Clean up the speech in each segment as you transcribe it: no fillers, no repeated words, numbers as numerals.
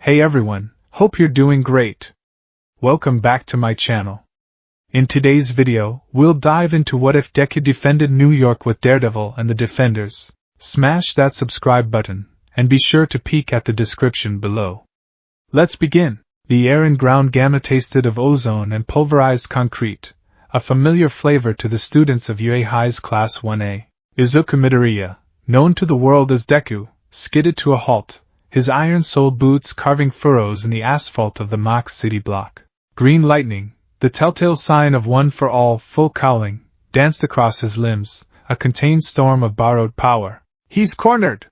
Hey everyone, hope you're doing great. Welcome back to my channel. In today's video, we'll dive into what if Deku defended New York with Daredevil and the Defenders. Smash that subscribe button, and be sure to peek at the description below. Let's begin. The air and ground gamma tasted of ozone and pulverized concrete, a familiar flavor to the students of UA High's Class 1A. Izuku Midoriya, known to the world as Deku, skidded to a halt, his iron-soled boots carving furrows in the asphalt of the Mach City block. Green lightning, the telltale sign of one for all, full cowling, danced across his limbs, a contained storm of borrowed power. He's cornered!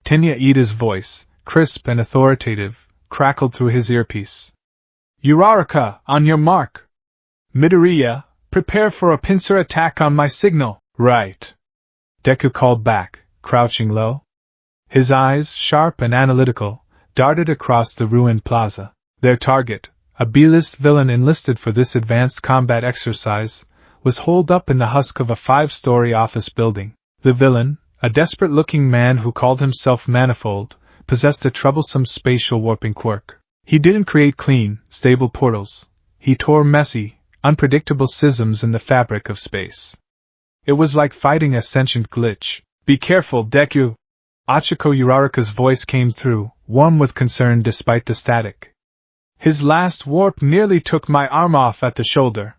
Tenya Ida's voice, crisp and authoritative, crackled through his earpiece. Uraraka, on your mark! Midoriya, prepare for a pincer attack on my signal. Right. Deku called back, crouching low. His eyes, sharp and analytical, darted across the ruined plaza. Their target, a B-list villain enlisted for this advanced combat exercise, was holed up in the husk of a 5-story office building. The villain, a desperate-looking man who called himself Manifold, possessed a troublesome spatial warping quirk. He didn't create clean, stable portals. He tore messy, unpredictable schisms in the fabric of space. It was like fighting a sentient glitch. Be careful, Deku! Achiko Uraraka's voice came through, warm with concern despite the static. His last warp nearly took my arm off at the shoulder.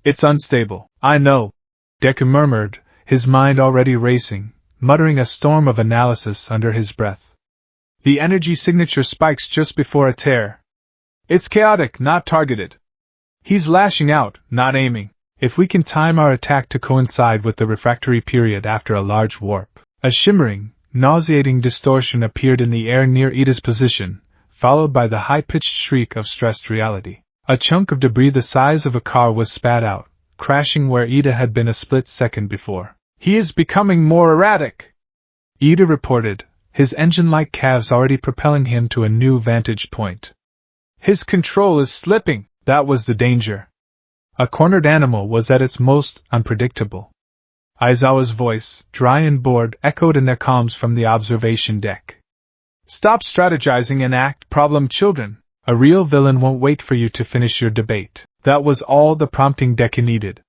It's unstable, I know, Deku murmured, his mind already racing, muttering a storm of analysis under his breath. The energy signature spikes just before a tear. It's chaotic, not targeted. He's lashing out, not aiming. If we can time our attack to coincide with the refractory period after a large warp. A shimmering, nauseating distortion appeared in the air near Ida's position, followed by the high-pitched shriek of stressed reality. A chunk of debris the size of a car was spat out, crashing where Ida had been a split second before. He is becoming more erratic, Ida reported, his engine-like calves already propelling him to a new vantage point. His control is slipping, that was the danger. A cornered animal was at its most unpredictable. Aizawa's voice, dry and bored, echoed in their comms from the observation deck. Stop strategizing and act, problem children. A real villain won't wait for you to finish your debate. That was all the prompting Deku needed.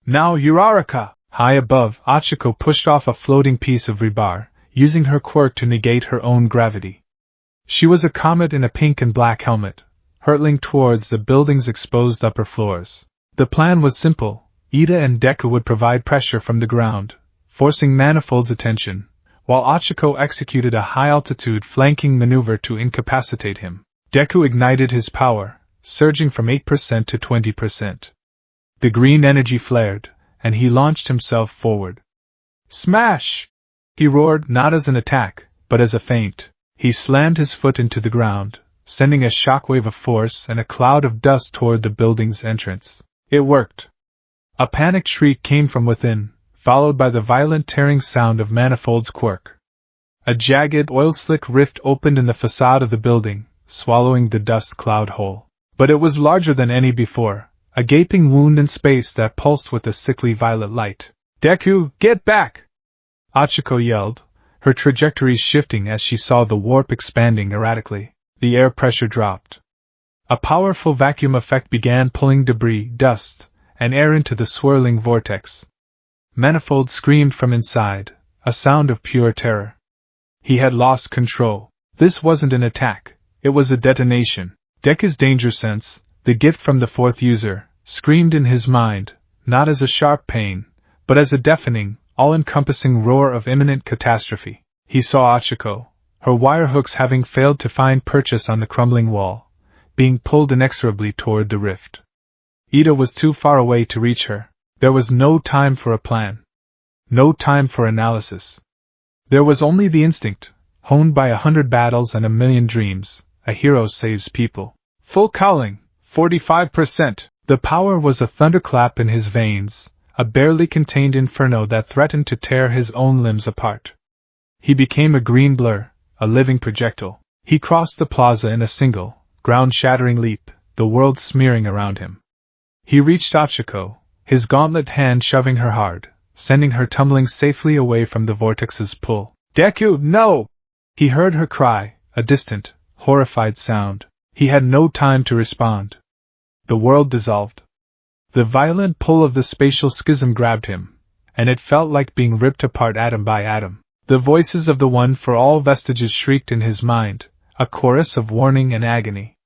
Now Uraraka! High above, Achiko pushed off a floating piece of rebar, using her quirk to negate her own gravity. She was a comet in a pink and black helmet, hurtling towards the building's exposed upper floors. The plan was simple. Ida and Deku would provide pressure from the ground, forcing Manifold's attention, while Achiko executed a high-altitude flanking maneuver to incapacitate him. Deku ignited his power, surging from 8% to 20%. The green energy flared, and he launched himself forward. Smash! He roared, not as an attack, but as a feint. He slammed his foot into the ground, sending a shockwave of force and a cloud of dust toward the building's entrance. It worked. A panicked shriek came from within, followed by the violent tearing sound of Manifold's quirk. A jagged oil-slick rift opened in the facade of the building, swallowing the dust cloud whole. But it was larger than any before, a gaping wound in space that pulsed with a sickly violet light. Deku, get back! Achiko yelled, her trajectory shifting as she saw the warp expanding erratically. The air pressure dropped. A powerful vacuum effect began pulling debris, dust, and air into the swirling vortex. Manifold screamed from inside, a sound of pure terror. He had lost control. This wasn't an attack, it was a detonation. Deku's danger sense, the gift from the fourth user, screamed in his mind, not as a sharp pain, but as a deafening, all-encompassing roar of imminent catastrophe. He saw Achiko, her wire hooks having failed to find purchase on the crumbling wall, being pulled inexorably toward the rift. Ida was too far away to reach her. There was no time for a plan. No time for analysis. There was only the instinct, honed by 100 battles and 1,000,000 dreams. A hero saves people. Full cowling, 45%. The power was a thunderclap in his veins, a barely contained inferno that threatened to tear his own limbs apart. He became a green blur, a living projectile. He crossed the plaza in a single, ground-shattering leap, the world smearing around him. He reached Achiko, his gauntlet hand shoving her hard, sending her tumbling safely away from the vortex's pull. Deku, no! He heard her cry, a distant, horrified sound. He had no time to respond. The world dissolved. The violent pull of the spatial schism grabbed him, and it felt like being ripped apart atom by atom. The voices of the one for all vestiges shrieked in his mind, a chorus of warning and agony.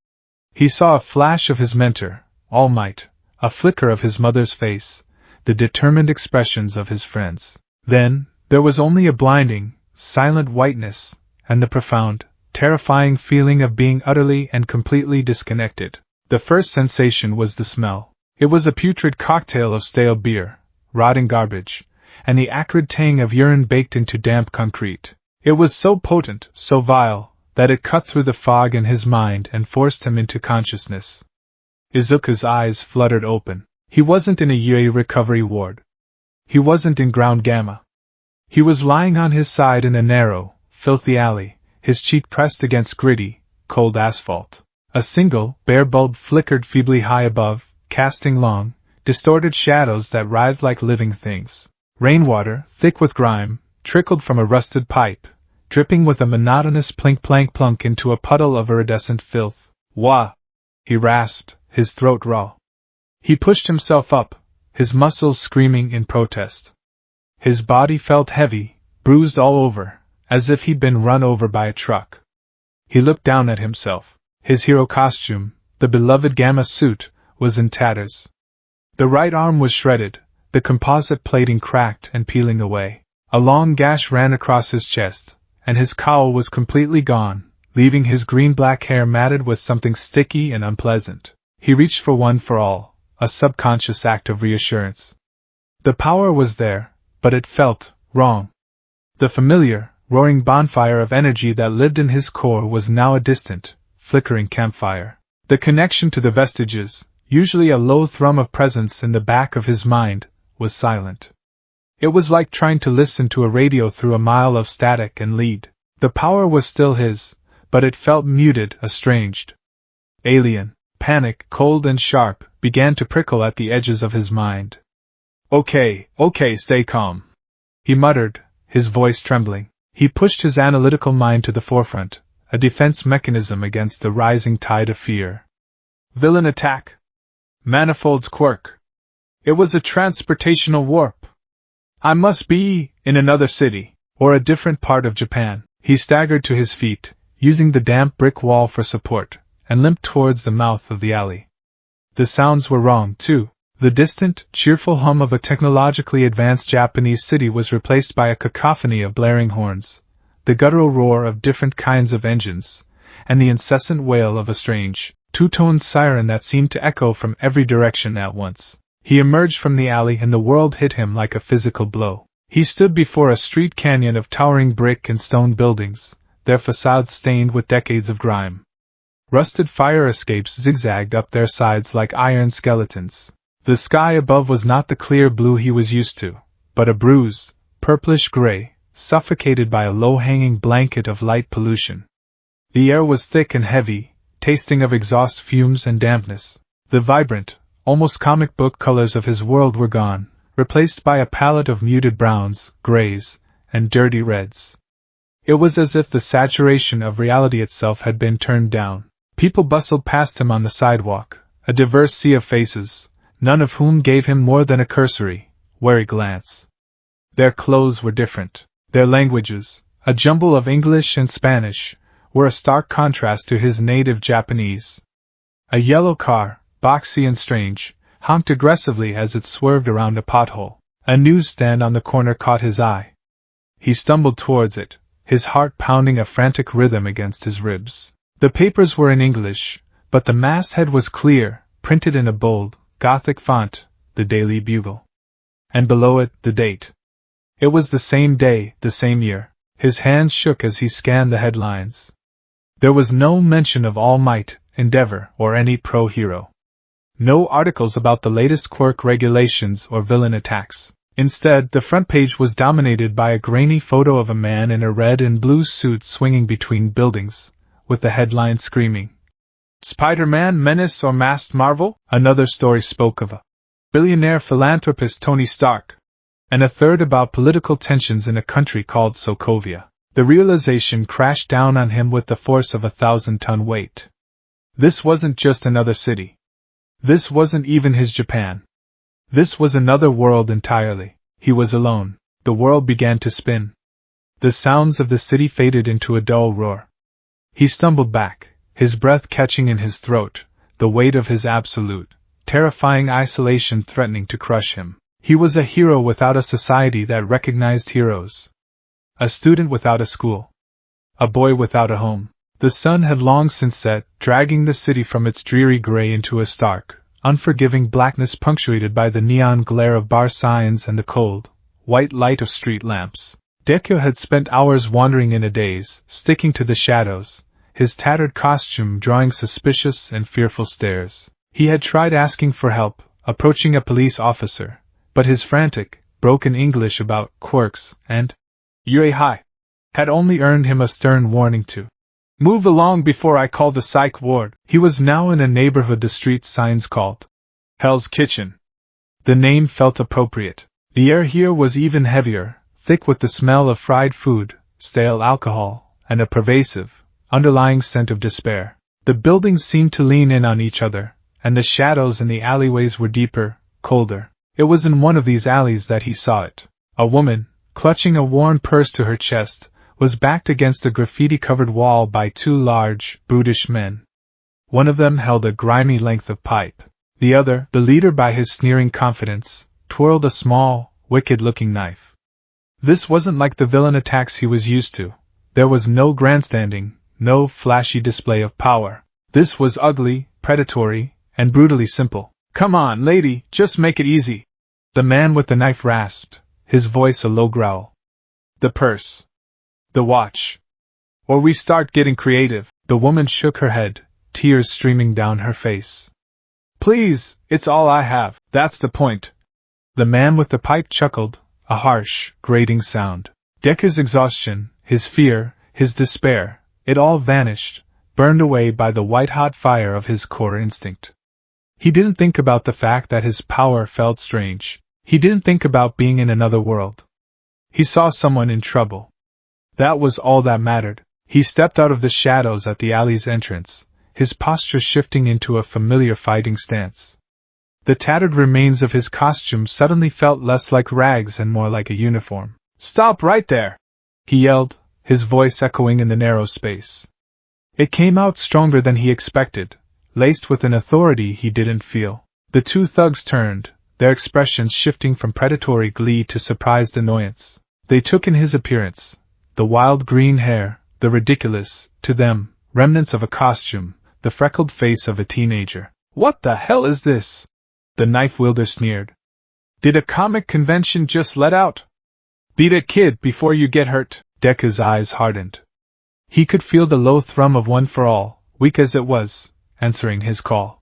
He saw a flash of his mentor, All Might, a flicker of his mother's face, the determined expressions of his friends. Then, there was only a blinding, silent whiteness, and the profound, terrifying feeling of being utterly and completely disconnected. The first sensation was the smell. It was a putrid cocktail of stale beer, rotting garbage, and the acrid tang of urine baked into damp concrete. It was so potent, so vile, that it cut through the fog in his mind and forced him into consciousness. Izuku's eyes fluttered open. He wasn't in a UA recovery ward. He wasn't in ground gamma. He was lying on his side in a narrow, filthy alley, his cheek pressed against gritty, cold asphalt. A single, bare bulb flickered feebly high above, casting long, distorted shadows that writhed like living things. Rainwater, thick with grime, trickled from a rusted pipe, dripping with a monotonous plink-plank-plunk into a puddle of iridescent filth. Wah! He rasped, his throat raw. He pushed himself up, his muscles screaming in protest. His body felt heavy, bruised all over, as if he'd been run over by a truck. He looked down at himself. His hero costume, the beloved gamma suit, was in tatters. The right arm was shredded, the composite plating cracked and peeling away. A long gash ran across his chest, and his cowl was completely gone, leaving his green-black hair matted with something sticky and unpleasant. He reached for one for all, a subconscious act of reassurance. The power was there, but it felt wrong. The familiar, roaring bonfire of energy that lived in his core was now a distant, flickering campfire. The connection to the vestiges, usually a low thrum of presence in the back of his mind, was silent. It was like trying to listen to a radio through a mile of static and lead. The power was still his, but it felt muted, estranged. Alien, panic, cold and sharp, began to prickle at the edges of his mind. Okay, stay calm," he muttered, his voice trembling. He pushed his analytical mind to the forefront, a defense mechanism against the rising tide of fear. Villain attack. Manifold's quirk. It was a transportational warp. I must be in another city, or a different part of Japan. He staggered to his feet, using the damp brick wall for support, and limped towards the mouth of the alley. The sounds were wrong, too. The distant, cheerful hum of a technologically advanced Japanese city was replaced by a cacophony of blaring horns, the guttural roar of different kinds of engines, and the incessant wail of a strange, two-toned siren that seemed to echo from every direction at once. He emerged from the alley and the world hit him like a physical blow. He stood before a street canyon of towering brick and stone buildings, their facades stained with decades of grime. Rusted fire escapes zigzagged up their sides like iron skeletons. The sky above was not the clear blue he was used to, but a bruised, purplish gray, suffocated by a low-hanging blanket of light pollution. The air was thick and heavy, tasting of exhaust fumes and dampness. The vibrant, almost comic book colors of his world were gone, replaced by a palette of muted browns, grays, and dirty reds. It was as if the saturation of reality itself had been turned down. People bustled past him on the sidewalk, a diverse sea of faces, none of whom gave him more than a cursory, wary glance. Their clothes were different. Their languages, a jumble of English and Spanish, were a stark contrast to his native Japanese. A yellow car, boxy and strange, honked aggressively as it swerved around a pothole. A newsstand on the corner caught his eye. He stumbled towards it, his heart pounding a frantic rhythm against his ribs. The papers were in English, but the masthead was clear, printed in a bold, Gothic font, the Daily Bugle. And below it, the date. It was the same day, the same year. His hands shook as he scanned the headlines. There was no mention of All Might, Endeavor, or any pro-hero. No articles about the latest quirk regulations or villain attacks. Instead, the front page was dominated by a grainy photo of a man in a red and blue suit swinging between buildings, with the headline screaming, "Spider-Man Menace or Masked Marvel?" Another story spoke of a billionaire philanthropist Tony Stark, and a third about political tensions in a country called Sokovia. The realization crashed down on him with the force of a 1,000-ton weight. This wasn't just another city. This wasn't even his Japan. This was another world entirely. He was alone. The world began to spin. The sounds of the city faded into a dull roar. He stumbled back, his breath catching in his throat, the weight of his absolute, terrifying isolation threatening to crush him. He was a hero without a society that recognized heroes. A student without a school. A boy without a home. The sun had long since set, dragging the city from its dreary gray into a stark, unforgiving blackness punctuated by the neon glare of bar signs and the cold, white light of street lamps. Deku had spent hours wandering in a daze, sticking to the shadows, his tattered costume drawing suspicious and fearful stares. He had tried asking for help, approaching a police officer, but his frantic, broken English about quirks and "Yui-hi" had only earned him a stern warning to move along before I call the psych ward. He was now in a neighborhood the street signs called Hell's Kitchen. The name felt appropriate. The air here was even heavier, thick with the smell of fried food, stale alcohol, and a pervasive, underlying scent of despair. The buildings seemed to lean in on each other, and the shadows in the alleyways were deeper, colder. It was in one of these alleys that he saw it. A woman, clutching a worn purse to her chest, was backed against a graffiti-covered wall by two large, brutish men. One of them held a grimy length of pipe. The other, the leader by his sneering confidence, twirled a small, wicked-looking knife. This wasn't like the villain attacks he was used to. There was no grandstanding, no flashy display of power. This was ugly, predatory, and brutally simple. "Come on, lady, just make it easy," the man with the knife rasped, his voice a low growl. "The purse. The watch. Or we start getting creative." The woman shook her head, tears streaming down her face. "Please, it's all I have, that's the point." The man with the pipe chuckled, a harsh, grating sound. Deku's exhaustion, his fear, his despair, it all vanished, burned away by the white-hot fire of his core instinct. He didn't think about the fact that his power felt strange. He didn't think about being in another world. He saw someone in trouble. That was all that mattered. He stepped out of the shadows at the alley's entrance, his posture shifting into a familiar fighting stance. The tattered remains of his costume suddenly felt less like rags and more like a uniform. "Stop right there!" he yelled, his voice echoing in the narrow space. It came out stronger than he expected, laced with an authority he didn't feel. The two thugs turned, their expressions shifting from predatory glee to surprised annoyance. They took in his appearance, the wild green hair, the ridiculous, to them, remnants of a costume, the freckled face of a teenager. "What the hell is this?" the knife wielder sneered. "Did a comic convention just let out? Beat it, kid, before you get hurt." Deku's eyes hardened. He could feel the low thrum of one for all, weak as it was, answering his call.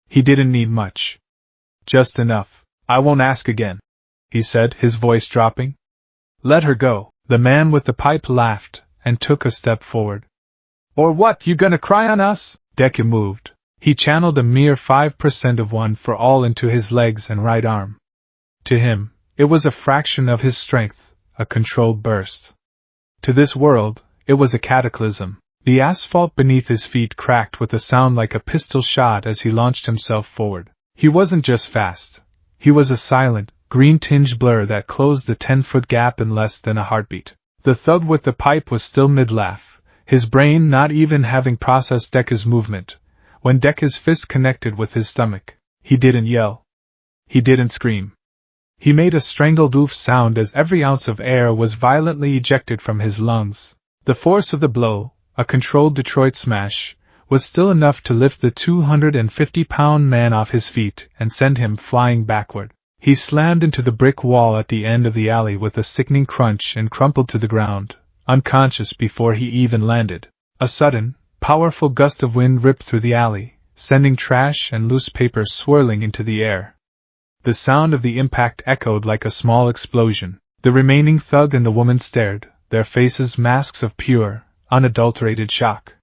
He didn't need much. "Just enough. I won't ask again," he said, his voice dropping. "Let her go." The man with the pipe laughed, and took a step forward. "Or what, you gonna cry on us?" Deku moved. He channeled a mere 5% of one for all into his legs and right arm. To him, it was a fraction of his strength, a controlled burst. To this world, it was a cataclysm. The asphalt beneath his feet cracked with a sound like a pistol shot as he launched himself forward. He wasn't just fast. He was a silent, green-tinged blur that closed the 10-foot gap in less than a heartbeat. The thug with the pipe was still mid-laugh, his brain not even having processed Deku's movement. When Deku's fist connected with his stomach, he didn't yell. He didn't scream. He made a strangled oof sound as every ounce of air was violently ejected from his lungs. The force of the blow, a controlled Detroit smash, was still enough to lift the 250-pound man off his feet and send him flying backward. He slammed into the brick wall at the end of the alley with a sickening crunch and crumpled to the ground, unconscious before he even landed. A sudden, powerful gust of wind ripped through the alley, sending trash and loose paper swirling into the air. The sound of the impact echoed like a small explosion. The remaining thug and the woman stared, their faces masks of pure, unadulterated shock.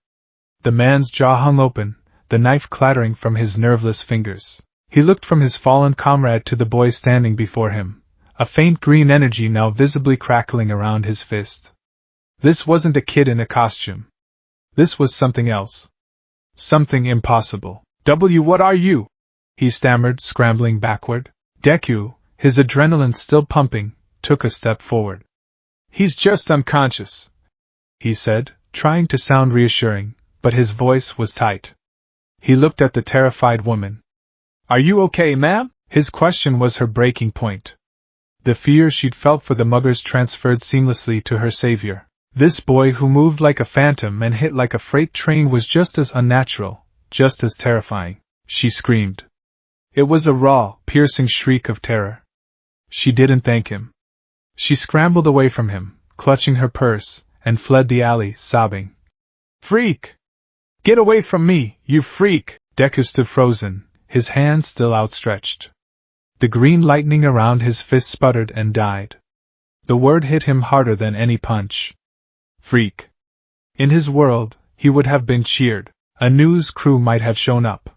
The man's jaw hung open, the knife clattering from his nerveless fingers. He looked from his fallen comrade to the boy standing before him, a faint green energy now visibly crackling around his fist. This wasn't a kid in a costume. This was something else. Something impossible. What are you? He stammered, scrambling backward. Deku, his adrenaline still pumping, took a step forward. He's just unconscious, he said, trying to sound reassuring, but his voice was tight. He looked at the terrified woman. Are you okay, ma'am? His question was her breaking point. The fear she'd felt for the muggers transferred seamlessly to her savior. This boy who moved like a phantom and hit like a freight train was just as unnatural, just as terrifying. She screamed. It was a raw, piercing shriek of terror. She didn't thank him. She scrambled away from him, clutching her purse, and fled the alley, sobbing. Freak! Get away from me, you freak! Deku stood frozen, his hands still outstretched. The green lightning around his fist sputtered and died. The word hit him harder than any punch. Freak. In his world, he would have been cheered. A news crew might have shown up.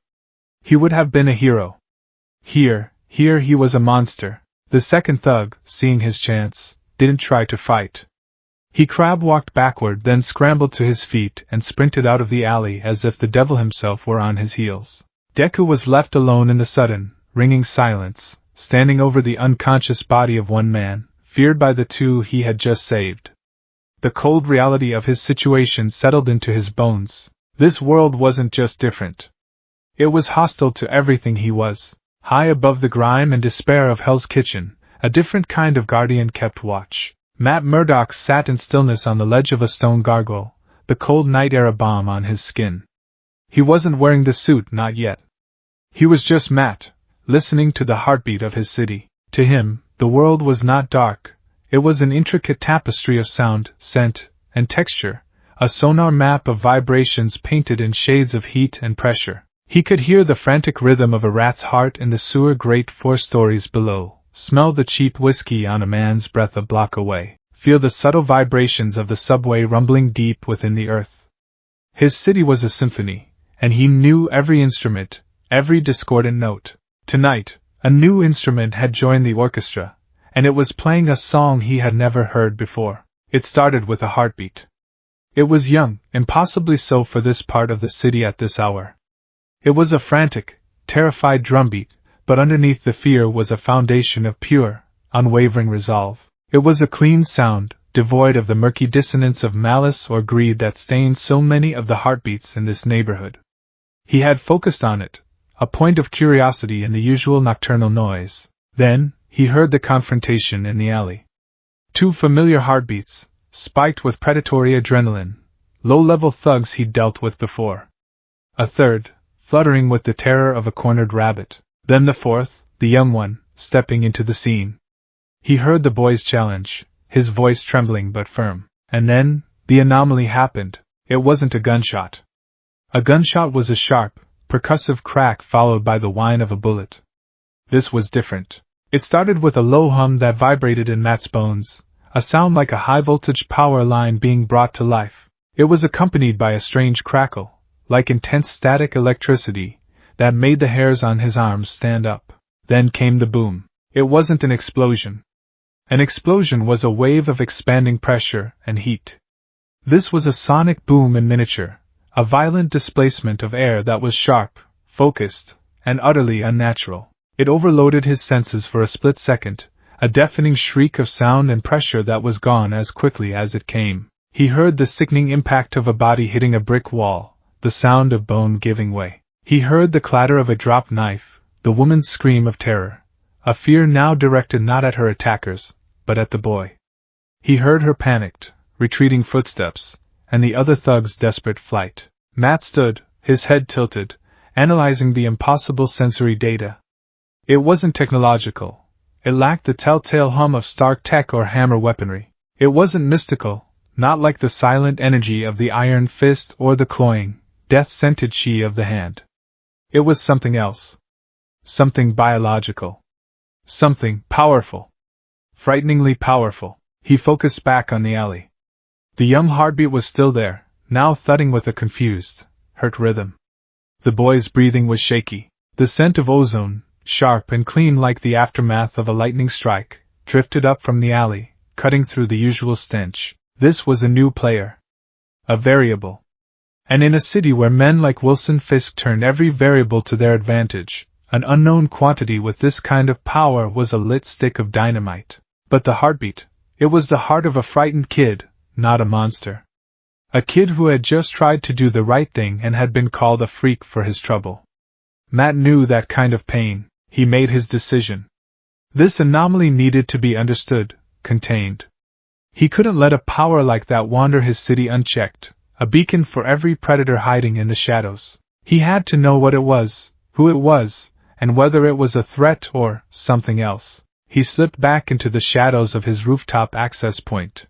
He would have been a hero. Here he was a monster. The second thug, seeing his chance, didn't try to fight. He crab-walked backward, then scrambled to his feet and sprinted out of the alley as if the devil himself were on his heels. Deku was left alone in the sudden, ringing silence, standing over the unconscious body of one man, feared by the two he had just saved. The cold reality of his situation settled into his bones. This world wasn't just different. It was hostile to everything he was. High above the grime and despair of Hell's Kitchen, a different kind of guardian kept watch. Matt Murdock sat in stillness on the ledge of a stone gargoyle, the cold night air a balm on his skin. He wasn't wearing the suit, not yet. He was just Matt, listening to the heartbeat of his city. To him, the world was not dark. It was an intricate tapestry of sound, scent, and texture, a sonar map of vibrations painted in shades of heat and pressure. He could hear the frantic rhythm of a rat's heart in the sewer grate 4 stories below, smell the cheap whiskey on a man's breath a block away, feel the subtle vibrations of the subway rumbling deep within the earth. His city was a symphony, and he knew every instrument, every discordant note. Tonight, a new instrument had joined the orchestra, and it was playing a song he had never heard before. It started with a heartbeat. It was young, impossibly so for this part of the city at this hour. It was a frantic, terrified drumbeat, but underneath the fear was a foundation of pure, unwavering resolve. It was a clean sound, devoid of the murky dissonance of malice or greed that stained so many of the heartbeats in this neighborhood. He had focused on it, a point of curiosity in the usual nocturnal noise. Then, he heard the confrontation in the alley. 2 familiar heartbeats, spiked with predatory adrenaline, low-level thugs he'd dealt with before. A third, fluttering with the terror of a cornered rabbit. Then the fourth, the young one, stepping into the scene. He heard the boy's challenge, his voice trembling but firm. And then, the anomaly happened. It wasn't a gunshot. A gunshot was a sharp, percussive crack followed by the whine of a bullet. This was different. It started with a low hum that vibrated in Matt's bones, a sound like a high-voltage power line being brought to life. It was accompanied by a strange crackle, like intense static electricity, that made the hairs on his arms stand up. Then came the boom. It wasn't an explosion. An explosion was a wave of expanding pressure and heat. This was a sonic boom in miniature, a violent displacement of air that was sharp, focused, and utterly unnatural. It overloaded his senses for a split second, a deafening shriek of sound and pressure that was gone as quickly as it came. He heard the sickening impact of a body hitting a brick wall, the sound of bone giving way. He heard the clatter of a dropped knife, the woman's scream of terror, a fear now directed not at her attackers, but at the boy. He heard her panicked, retreating footsteps, and the other thug's desperate flight. Matt stood, his head tilted, analyzing the impossible sensory data. It wasn't technological. It lacked the telltale hum of Stark tech or hammer weaponry. It wasn't mystical, not like the silent energy of the iron fist or the cloying, death-scented chi of the hand. It was something else. Something biological. Something powerful. Frighteningly powerful. He focused back on the alley. The young heartbeat was still there, now thudding with a confused, hurt rhythm. The boy's breathing was shaky. The scent of ozone, sharp and clean like the aftermath of a lightning strike, drifted up from the alley, cutting through the usual stench. This was a new player. A variable. And in a city where men like Wilson Fisk turned every variable to their advantage, an unknown quantity with this kind of power was a lit stick of dynamite. But the heartbeat, it was the heart of a frightened kid, not a monster. A kid who had just tried to do the right thing and had been called a freak for his trouble. Matt knew that kind of pain. He made his decision. This anomaly needed to be understood, contained. He couldn't let a power like that wander his city unchecked, a beacon for every predator hiding in the shadows. He had to know what it was, who it was, and whether it was a threat or something else. He slipped back into the shadows of his rooftop access point.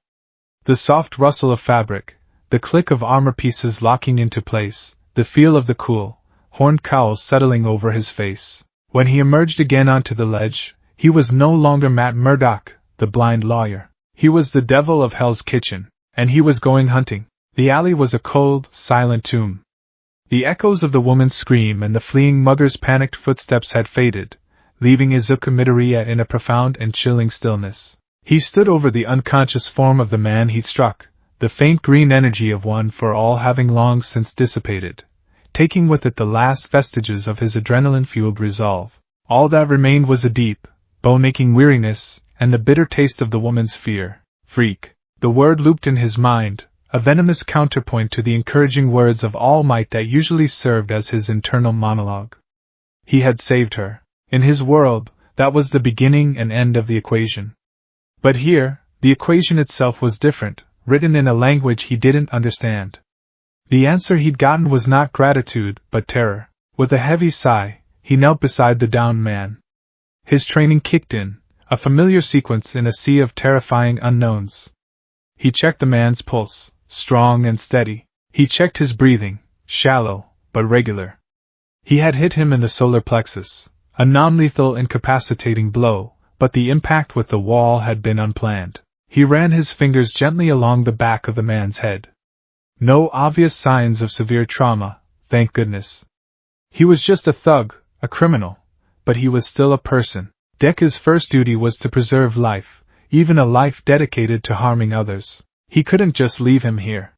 The soft rustle of fabric, the click of armor pieces locking into place, the feel of the cool, horned cowl settling over his face. When he emerged again onto the ledge, he was no longer Matt Murdock, the blind lawyer. He was the devil of Hell's Kitchen, and he was going hunting. The alley was a cold, silent tomb. The echoes of the woman's scream and the fleeing mugger's panicked footsteps had faded, leaving Izuku Midoriya in a profound and chilling stillness. He stood over the unconscious form of the man he'd struck, the faint green energy of one for all having long since dissipated, taking with it the last vestiges of his adrenaline-fueled resolve. All that remained was a deep, bone-aching weariness, and the bitter taste of the woman's fear. Freak. The word looped in his mind, a venomous counterpoint to the encouraging words of All Might that usually served as his internal monologue. He had saved her. In his world, that was the beginning and end of the equation. But here, the equation itself was different, written in a language he didn't understand. The answer he'd gotten was not gratitude, but terror. With a heavy sigh, he knelt beside the downed man. His training kicked in, a familiar sequence in a sea of terrifying unknowns. He checked the man's pulse, strong and steady. He checked his breathing, shallow, but regular. He had hit him in the solar plexus, a non-lethal incapacitating blow, but the impact with the wall had been unplanned. He ran his fingers gently along the back of the man's head. No obvious signs of severe trauma, thank goodness. He was just a thug, a criminal, but he was still a person. Deku's first duty was to preserve life, even a life dedicated to harming others. He couldn't just leave him here.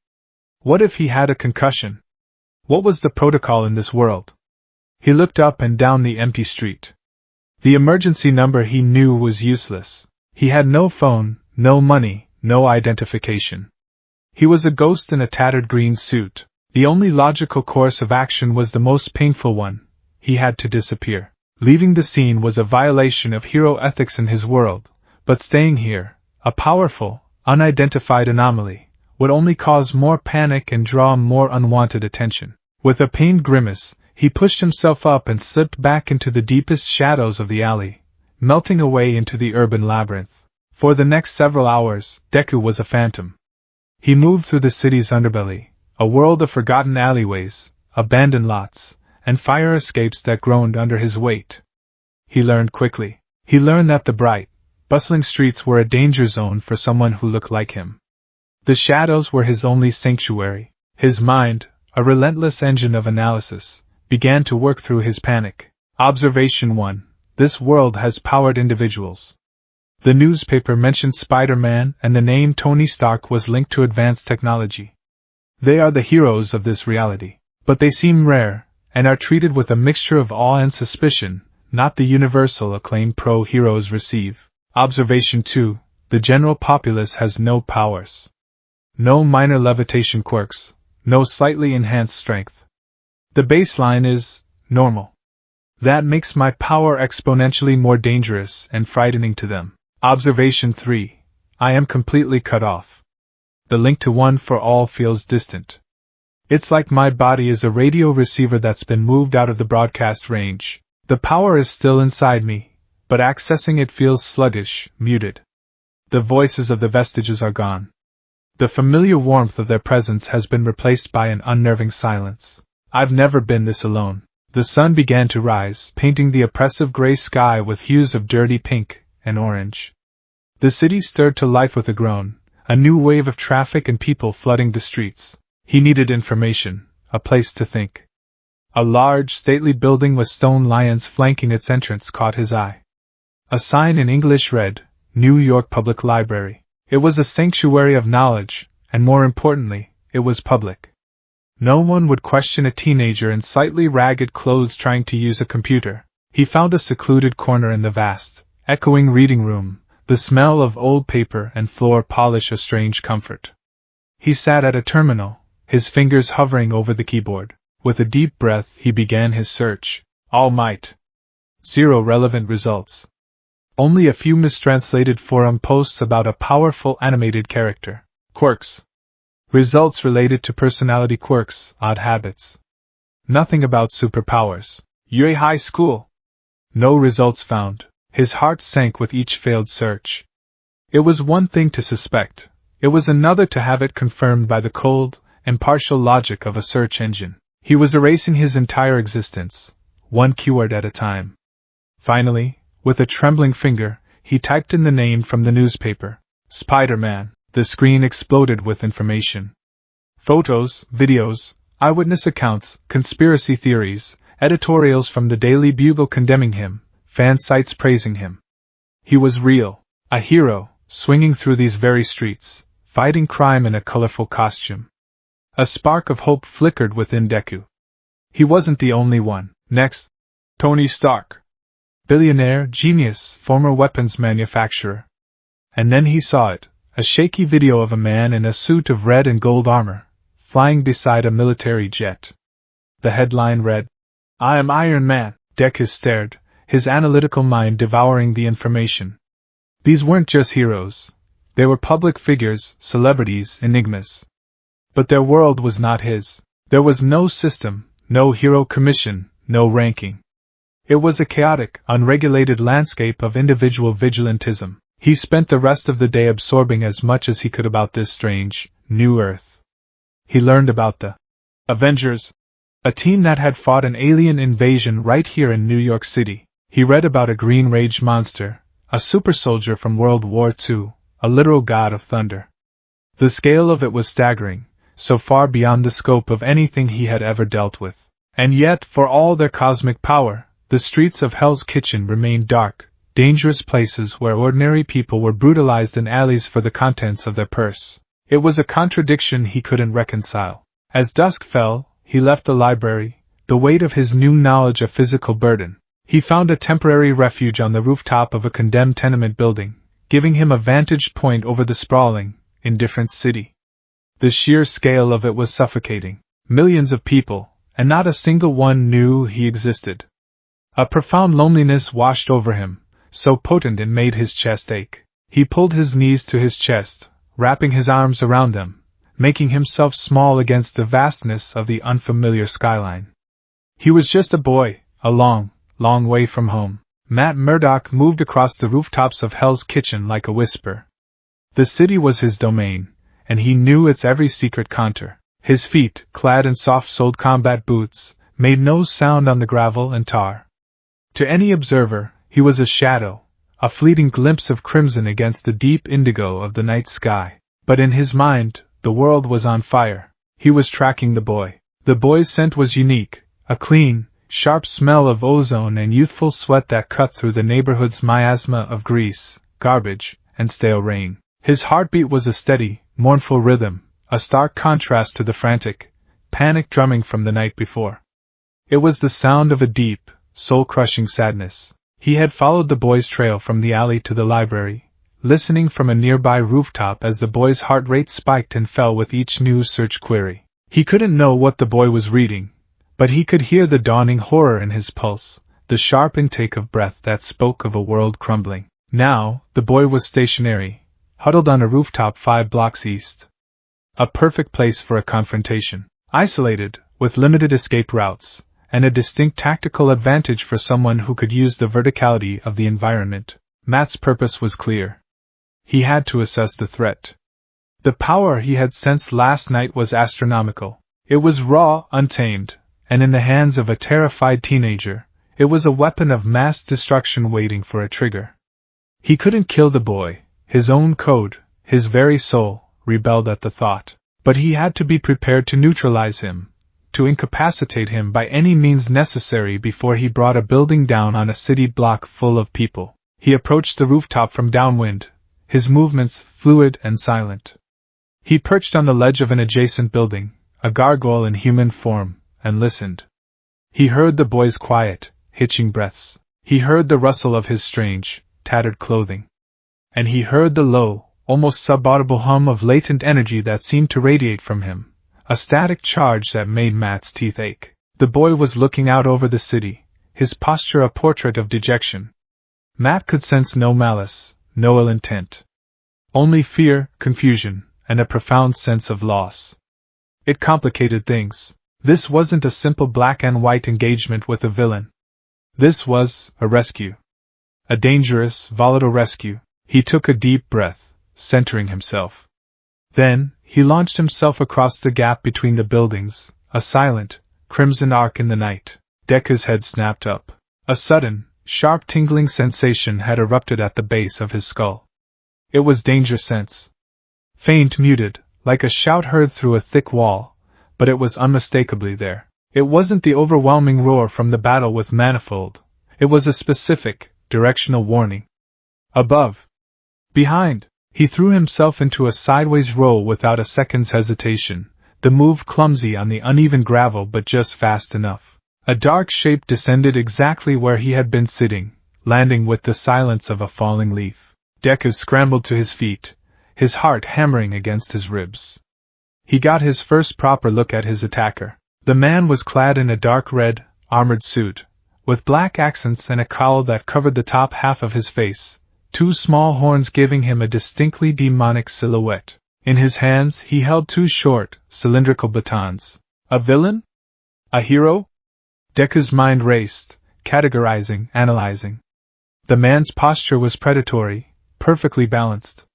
What if he had a concussion? What was the protocol in this world? He looked up and down the empty street. The emergency number he knew was useless. He had no phone, no money, no identification. He was a ghost in a tattered green suit. The only logical course of action was the most painful one. He had to disappear. Leaving the scene was a violation of hero ethics in his world, but staying here, a powerful, unidentified anomaly, would only cause more panic and draw more unwanted attention. With a pained grimace, he pushed himself up and slipped back into the deepest shadows of the alley, melting away into the urban labyrinth. For the next several hours, Deku was a phantom. He moved through the city's underbelly, a world of forgotten alleyways, abandoned lots, and fire escapes that groaned under his weight. He learned quickly. He learned that the bright, bustling streets were a danger zone for someone who looked like him. The shadows were his only sanctuary. His mind, a relentless engine of analysis, began to work through his panic. Observation 1. This world has powered individuals. The newspaper mentioned Spider-Man, and the name Tony Stark was linked to advanced technology. They are the heroes of this reality. But they seem rare, and are treated with a mixture of awe and suspicion, not the universal acclaim pro-heroes receive. Observation 2. The general populace has no powers. No minor levitation quirks, no slightly enhanced strength. The baseline is normal. That makes my power exponentially more dangerous and frightening to them. Observation 3. I am completely cut off. The link to One for All feels distant. It's like my body is a radio receiver that's been moved out of the broadcast range. The power is still inside me, but accessing it feels sluggish, muted. The voices of the vestiges are gone. The familiar warmth of their presence has been replaced by an unnerving silence. I've never been this alone. The sun began to rise, painting the oppressive gray sky with hues of dirty pink and orange. The city stirred to life with a groan, a new wave of traffic and people flooding the streets. He needed information, a place to think. A large, stately building with stone lions flanking its entrance caught his eye. A sign in English read, New York Public Library. It was a sanctuary of knowledge, and more importantly, it was public. No one would question a teenager in slightly ragged clothes trying to use a computer. He found a secluded corner in the vast, echoing reading room, the smell of old paper and floor polish a strange comfort. He sat at a terminal, his fingers hovering over the keyboard. With a deep breath, he began his search. All might. 0 relevant results. Only a few mistranslated forum posts about a powerful animated character. Quirks. Results related to personality quirks, odd habits. Nothing about superpowers. Yui High School. No results found. His heart sank with each failed search. It was one thing to suspect. It was another to have it confirmed by the cold, impartial logic of a search engine. He was erasing his entire existence, one keyword at a time. Finally, with a trembling finger, he typed in the name from the newspaper. Spider-Man. The screen exploded with information. Photos, videos, eyewitness accounts, conspiracy theories, editorials from the Daily Bugle condemning him, fan sites praising him. He was real, a hero, swinging through these very streets, fighting crime in a colorful costume. A spark of hope flickered within Deku. He wasn't the only one. Next, Tony Stark. Billionaire, genius, former weapons manufacturer. And then he saw it, a shaky video of a man in a suit of red and gold armor, flying beside a military jet. The headline read, "I am Iron Man." Deku stared, his analytical mind devouring the information. These weren't just heroes. They were public figures, celebrities, enigmas. But their world was not his. There was no system, no hero commission, no ranking. It was a chaotic, unregulated landscape of individual vigilantism. He spent the rest of the day absorbing as much as he could about this strange, new Earth. He learned about the Avengers, a team that had fought an alien invasion right here in New York City. He read about a green rage monster, a super soldier from World War II, a literal god of thunder. The scale of it was staggering, so far beyond the scope of anything he had ever dealt with. And yet, for all their cosmic power, the streets of Hell's Kitchen remained dark, dangerous places where ordinary people were brutalized in alleys for the contents of their purse. It was a contradiction he couldn't reconcile. As dusk fell, he left the library, the weight of his new knowledge a physical burden. He found a temporary refuge on the rooftop of a condemned tenement building, giving him a vantage point over the sprawling, indifferent city. The sheer scale of it was suffocating. Millions of people, and not a single one knew he existed. A profound loneliness washed over him, so potent it made his chest ache. He pulled his knees to his chest, wrapping his arms around them, making himself small against the vastness of the unfamiliar skyline. He was just a boy, a long, long way from home. Matt Murdock moved across the rooftops of Hell's Kitchen like a whisper. The city was his domain, and he knew its every secret contour. His feet, clad in soft-soled combat boots, made no sound on the gravel and tar. To any observer, he was a shadow, a fleeting glimpse of crimson against the deep indigo of the night sky. But in his mind, the world was on fire. He was tracking the boy. The boy's scent was unique, a clean, sharp smell of ozone and youthful sweat that cut through the neighborhood's miasma of grease, garbage, and stale rain. His heartbeat was a steady, mournful rhythm, a stark contrast to the frantic, panic drumming from the night before. It was the sound of a deep, soul-crushing sadness. He had followed the boy's trail from the alley to the library, listening from a nearby rooftop as the boy's heart rate spiked and fell with each new search query. He couldn't know what the boy was reading, but he could hear the dawning horror in his pulse, the sharp intake of breath that spoke of a world crumbling. Now, the boy was stationary, huddled on a rooftop 5 blocks east. A perfect place for a confrontation. Isolated, with limited escape routes, and a distinct tactical advantage for someone who could use the verticality of the environment. Matt's purpose was clear. He had to assess the threat. The power he had sensed last night was astronomical. It was raw, untamed, and in the hands of a terrified teenager, it was a weapon of mass destruction waiting for a trigger. He couldn't kill the boy. His own code, his very soul, rebelled at the thought. But he had to be prepared to neutralize him, to incapacitate him by any means necessary before he brought a building down on a city block full of people. He approached the rooftop from downwind, his movements fluid and silent. He perched on the ledge of an adjacent building, a gargoyle in human form, and listened. He heard the boy's quiet, hitching breaths. He heard the rustle of his strange, tattered clothing. And he heard the low, almost subaudible hum of latent energy that seemed to radiate from him, a static charge that made Matt's teeth ache. The boy was looking out over the city, his posture a portrait of dejection. Matt could sense no malice, no ill intent. Only fear, confusion, and a profound sense of loss. It complicated things. This wasn't a simple black and white engagement with a villain. This was a rescue. A dangerous, volatile rescue. He took a deep breath, centering himself. Then, he launched himself across the gap between the buildings, a silent, crimson arc in the night. Deku's head snapped up. A sudden, sharp tingling sensation had erupted at the base of his skull. It was danger sense. Faint, muted, like a shout heard through a thick wall, but it was unmistakably there. It wasn't the overwhelming roar from the battle with Manifold. It was a specific, directional warning. Above. Behind. He threw himself into a sideways roll without a second's hesitation, the move clumsy on the uneven gravel but just fast enough. A dark shape descended exactly where he had been sitting, landing with the silence of a falling leaf. Deku scrambled to his feet, his heart hammering against his ribs. He got his first proper look at his attacker. The man was clad in a dark red, armored suit, with black accents and a cowl that covered the top half of his face, two small horns giving him a distinctly demonic silhouette. In his hands he held two short, cylindrical batons. A villain? A hero? Deku's mind raced, categorizing, analyzing. The man's posture was predatory, perfectly balanced.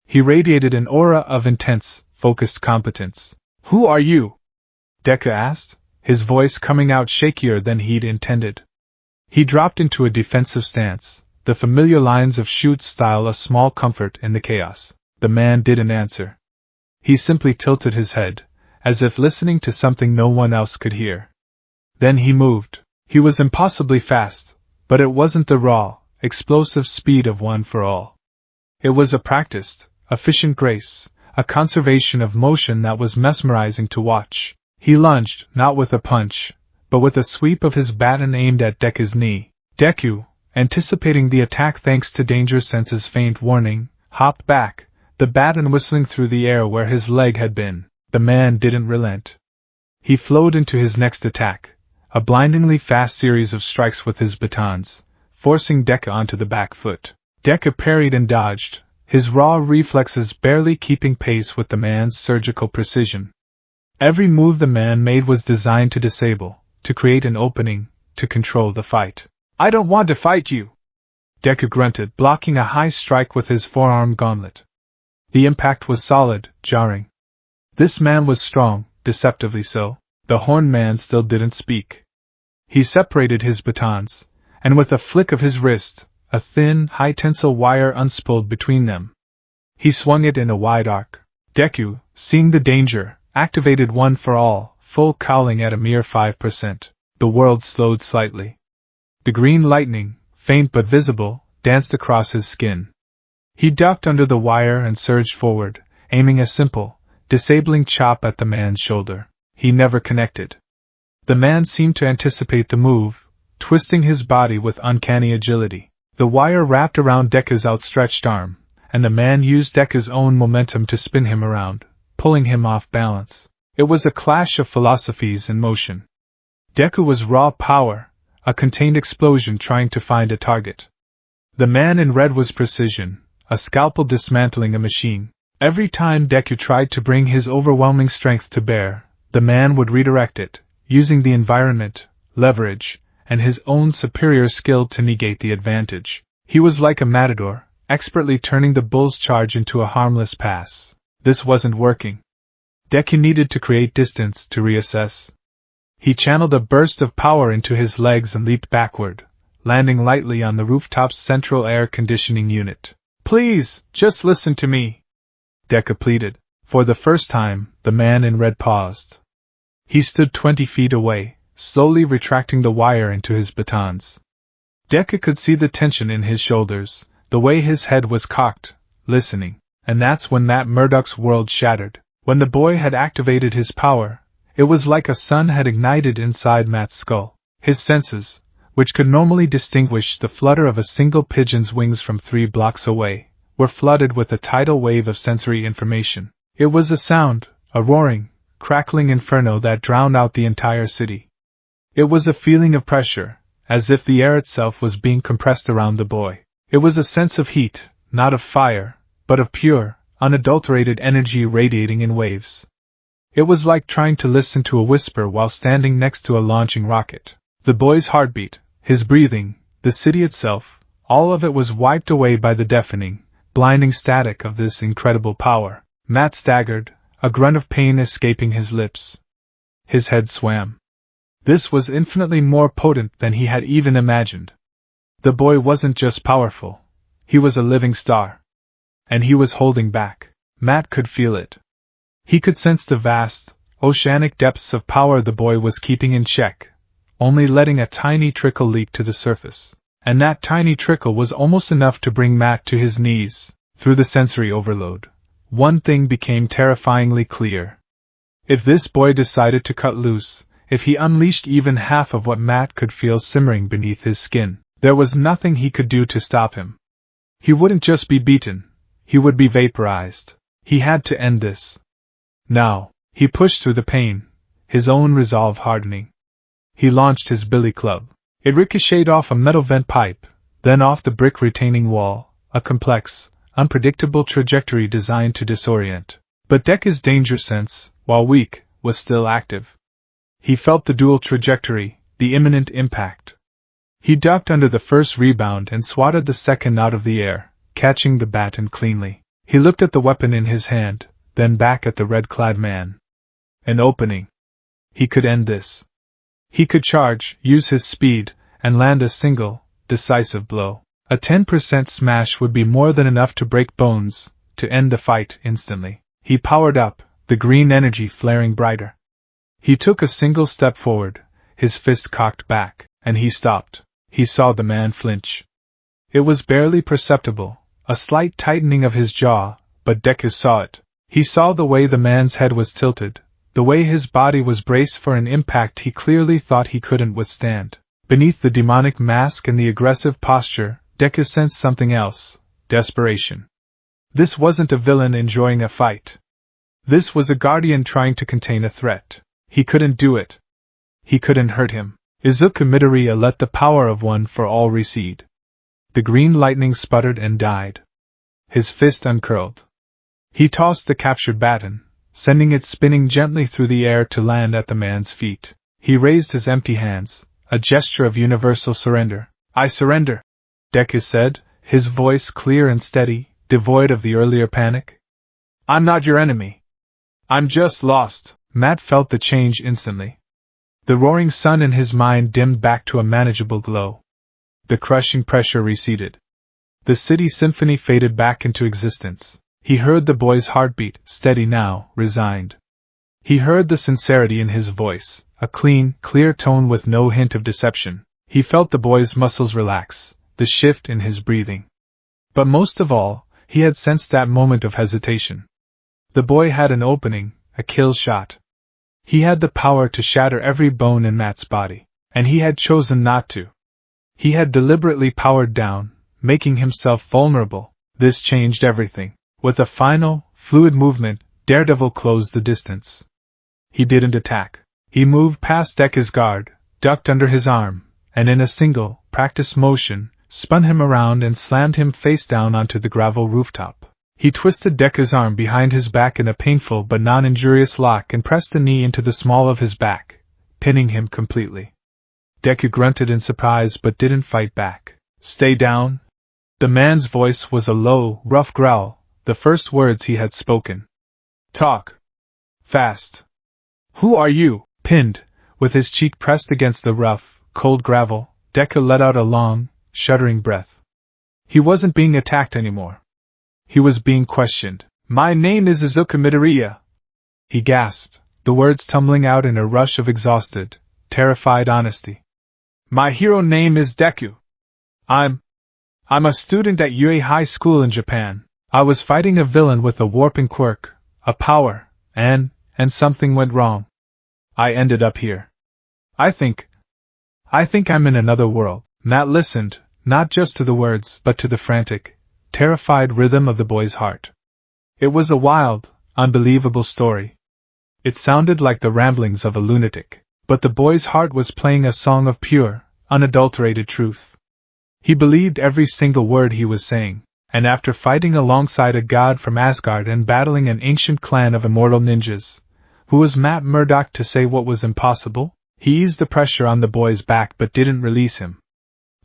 He radiated an aura of intense, focused competence. "Who are you?" Deku asked, his voice coming out shakier than he'd intended. He dropped into a defensive stance, the familiar lines of Shoot's style a small comfort in the chaos. The man didn't answer. He simply tilted his head, as if listening to something no one else could hear. Then he moved. He was impossibly fast, but it wasn't the raw, explosive speed of One for All. It was a practiced, efficient grace, a conservation of motion that was mesmerizing to watch. He lunged, not with a punch, but with a sweep of his baton aimed at Deku's knee. Deku, anticipating the attack thanks to Danger Sense's faint warning, hopped back, the baton whistling through the air where his leg had been. The man didn't relent. He flowed into his next attack, a blindingly fast series of strikes with his batons, forcing Deku onto the back foot. Deku parried and dodged, his raw reflexes barely keeping pace with the man's surgical precision. Every move the man made was designed to disable, to create an opening, to control the fight. "I don't want to fight you," Deku grunted, blocking a high strike with his forearm gauntlet. The impact was solid, jarring. This man was strong, deceptively so. The horned man still didn't speak. He separated his batons, and with a flick of his wrist, a thin, high-tensile wire unspooled between them. He swung it in a wide arc. Deku, seeing the danger, activated One for All, full cowling at a mere 5%. The world slowed slightly. The green lightning, faint but visible, danced across his skin. He ducked under the wire and surged forward, aiming a simple, disabling chop at the man's shoulder. He never connected. The man seemed to anticipate the move, twisting his body with uncanny agility. The wire wrapped around Deku's outstretched arm, and the man used Deku's own momentum to spin him around, pulling him off balance. It was a clash of philosophies in motion. Deku was raw power, a contained explosion trying to find a target. The man in red was precision, a scalpel dismantling a machine. Every time Deku tried to bring his overwhelming strength to bear, the man would redirect it, using the environment, leverage, and his own superior skill to negate the advantage. He was like a matador, expertly turning the bull's charge into a harmless pass. This wasn't working. Deku needed to create distance to reassess. He channeled a burst of power into his legs and leaped backward, landing lightly on the rooftop's central air conditioning unit. "Please, just listen to me," Deku pleaded. For the first time, the man in red paused. He stood 20 feet away, slowly retracting the wire into his batons. Deku could see the tension in his shoulders, the way his head was cocked, listening. And that's when Matt Murdock's world shattered. When the boy had activated his power, it was like a sun had ignited inside Matt's skull. His senses, which could normally distinguish the flutter of a single pigeon's wings from 3 blocks away, were flooded with a tidal wave of sensory information. It was a sound, a roaring, crackling inferno that drowned out the entire city. It was a feeling of pressure, as if the air itself was being compressed around the boy. It was a sense of heat, not of fire, but of pure, unadulterated energy radiating in waves. It was like trying to listen to a whisper while standing next to a launching rocket. The boy's heartbeat, his breathing, the city itself, all of it was wiped away by the deafening, blinding static of this incredible power. Matt staggered, a grunt of pain escaping his lips. His head swam. This was infinitely more potent than he had even imagined. The boy wasn't just powerful, he was a living star. And he was holding back. Matt could feel it. He could sense the vast, oceanic depths of power the boy was keeping in check, only letting a tiny trickle leak to the surface. And that tiny trickle was almost enough to bring Matt to his knees. Through the sensory overload, one thing became terrifyingly clear. If this boy decided to cut loose, if he unleashed even half of what Matt could feel simmering beneath his skin, there was nothing he could do to stop him. He wouldn't just be beaten. He would be vaporized. He had to end this. Now, he pushed through the pain, his own resolve hardening. He launched his billy club. It ricocheted off a metal vent pipe, then off the brick retaining wall, a complex, unpredictable trajectory designed to disorient. But Deku's danger sense, while weak, was still active. He felt the dual trajectory, the imminent impact. He ducked under the first rebound and swatted the second out of the air, catching the baton cleanly. He looked at the weapon in his hand, then back at the red-clad man. An opening. He could end this. He could charge, use his speed, and land a single, decisive blow. A 10% smash would be more than enough to break bones, to end the fight instantly. He powered up, the green energy flaring brighter. He took a single step forward, his fist cocked back, and he stopped. He saw the man flinch. It was barely perceptible. A slight tightening of his jaw, but Deku saw it. He saw the way the man's head was tilted, the way his body was braced for an impact he clearly thought he couldn't withstand. Beneath the demonic mask and the aggressive posture, Deku sensed something else: desperation. This wasn't a villain enjoying a fight. This was a guardian trying to contain a threat. He couldn't do it. He couldn't hurt him. Izuku Midoriya let the power of one for all recede. The green lightning sputtered and died. His fist uncurled. He tossed the captured baton, sending it spinning gently through the air to land at the man's feet. He raised his empty hands, a gesture of universal surrender. "I surrender," Deku said, his voice clear and steady, devoid of the earlier panic. "I'm not your enemy. I'm just lost." Matt felt the change instantly. The roaring sun in his mind dimmed back to a manageable glow. The crushing pressure receded. The city symphony faded back into existence. He heard the boy's heartbeat, steady now, resigned. He heard the sincerity in his voice, a clean, clear tone with no hint of deception. He felt the boy's muscles relax, the shift in his breathing. But most of all, he had sensed that moment of hesitation. The boy had an opening, a kill shot. He had the power to shatter every bone in Matt's body, and he had chosen not to. He had deliberately powered down, making himself vulnerable. This changed everything. With a final, fluid movement, Daredevil closed the distance. He didn't attack. He moved past Deku's guard, ducked under his arm, and in a single, practiced motion, spun him around and slammed him face down onto the gravel rooftop. He twisted Deku's arm behind his back in a painful but non-injurious lock and pressed the knee into the small of his back, pinning him completely. Deku grunted in surprise but didn't fight back. "Stay down." The man's voice was a low, rough growl, the first words he had spoken. "Talk. Fast." "Who are you?" Pinned, with his cheek pressed against the rough, cold gravel, Deku let out a long, shuddering breath. He wasn't being attacked anymore. He was being questioned. "My name is Izuku Midoriya," he gasped, the words tumbling out in a rush of exhausted, terrified honesty. "My hero name is Deku. I'm a student at Yue High School in Japan." I was fighting a villain with a warping quirk, a power, and something went wrong. I ended up here. I think I'm in another world. Matt listened, not just to the words, but to the frantic, terrified rhythm of the boy's heart. It was a wild, unbelievable story. It sounded like the ramblings of a lunatic, but the boy's heart was playing a song of pure, unadulterated truth. He believed every single word he was saying, and after fighting alongside a god from Asgard and battling an ancient clan of immortal ninjas, who was Matt Murdock to say what was impossible? He eased the pressure on the boy's back but didn't release him.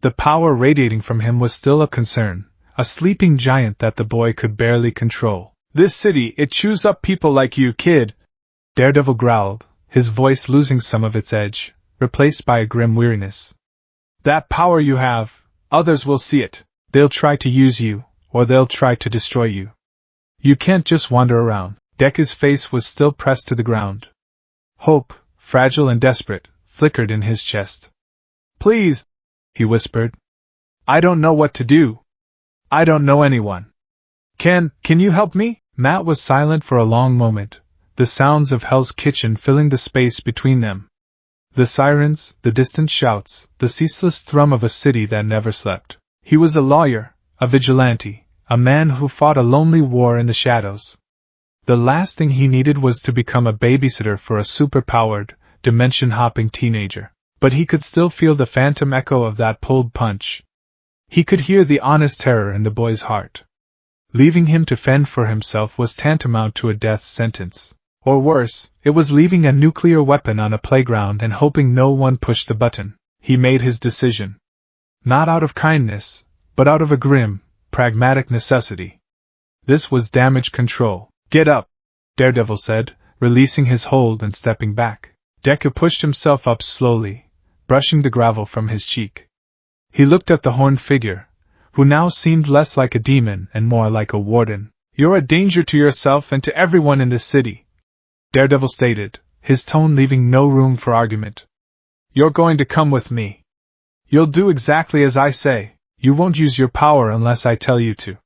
The power radiating from him was still a concern, a sleeping giant that the boy could barely control. This city, it chews up people like you, kid, Daredevil growled, his voice losing some of its edge, replaced by a grim weariness. That power you have, others will see it. They'll try to use you, or they'll try to destroy you. You can't just wander around. Deku's face was still pressed to the ground. Hope, fragile and desperate, flickered in his chest. Please, he whispered. I don't know what to do. I don't know anyone. Can you help me? Matt was silent for a long moment, the sounds of Hell's Kitchen filling the space between them. The sirens, the distant shouts, the ceaseless thrum of a city that never slept. He was a lawyer, a vigilante, a man who fought a lonely war in the shadows. The last thing he needed was to become a babysitter for a super-powered, dimension-hopping teenager. But he could still feel the phantom echo of that pulled punch. He could hear the honest terror in the boy's heart. Leaving him to fend for himself was tantamount to a death sentence. Or worse, it was leaving a nuclear weapon on a playground and hoping no one pushed the button. He made his decision. Not out of kindness, but out of a grim, pragmatic necessity. This was damage control. Get up, Daredevil said, releasing his hold and stepping back. Deku pushed himself up slowly, brushing the gravel from his cheek. He looked at the horned figure, who now seemed less like a demon and more like a warden. You're a danger to yourself and to everyone in this city, Daredevil stated, his tone leaving no room for argument. You're going to come with me. You'll do exactly as I say. You won't use your power unless I tell you to.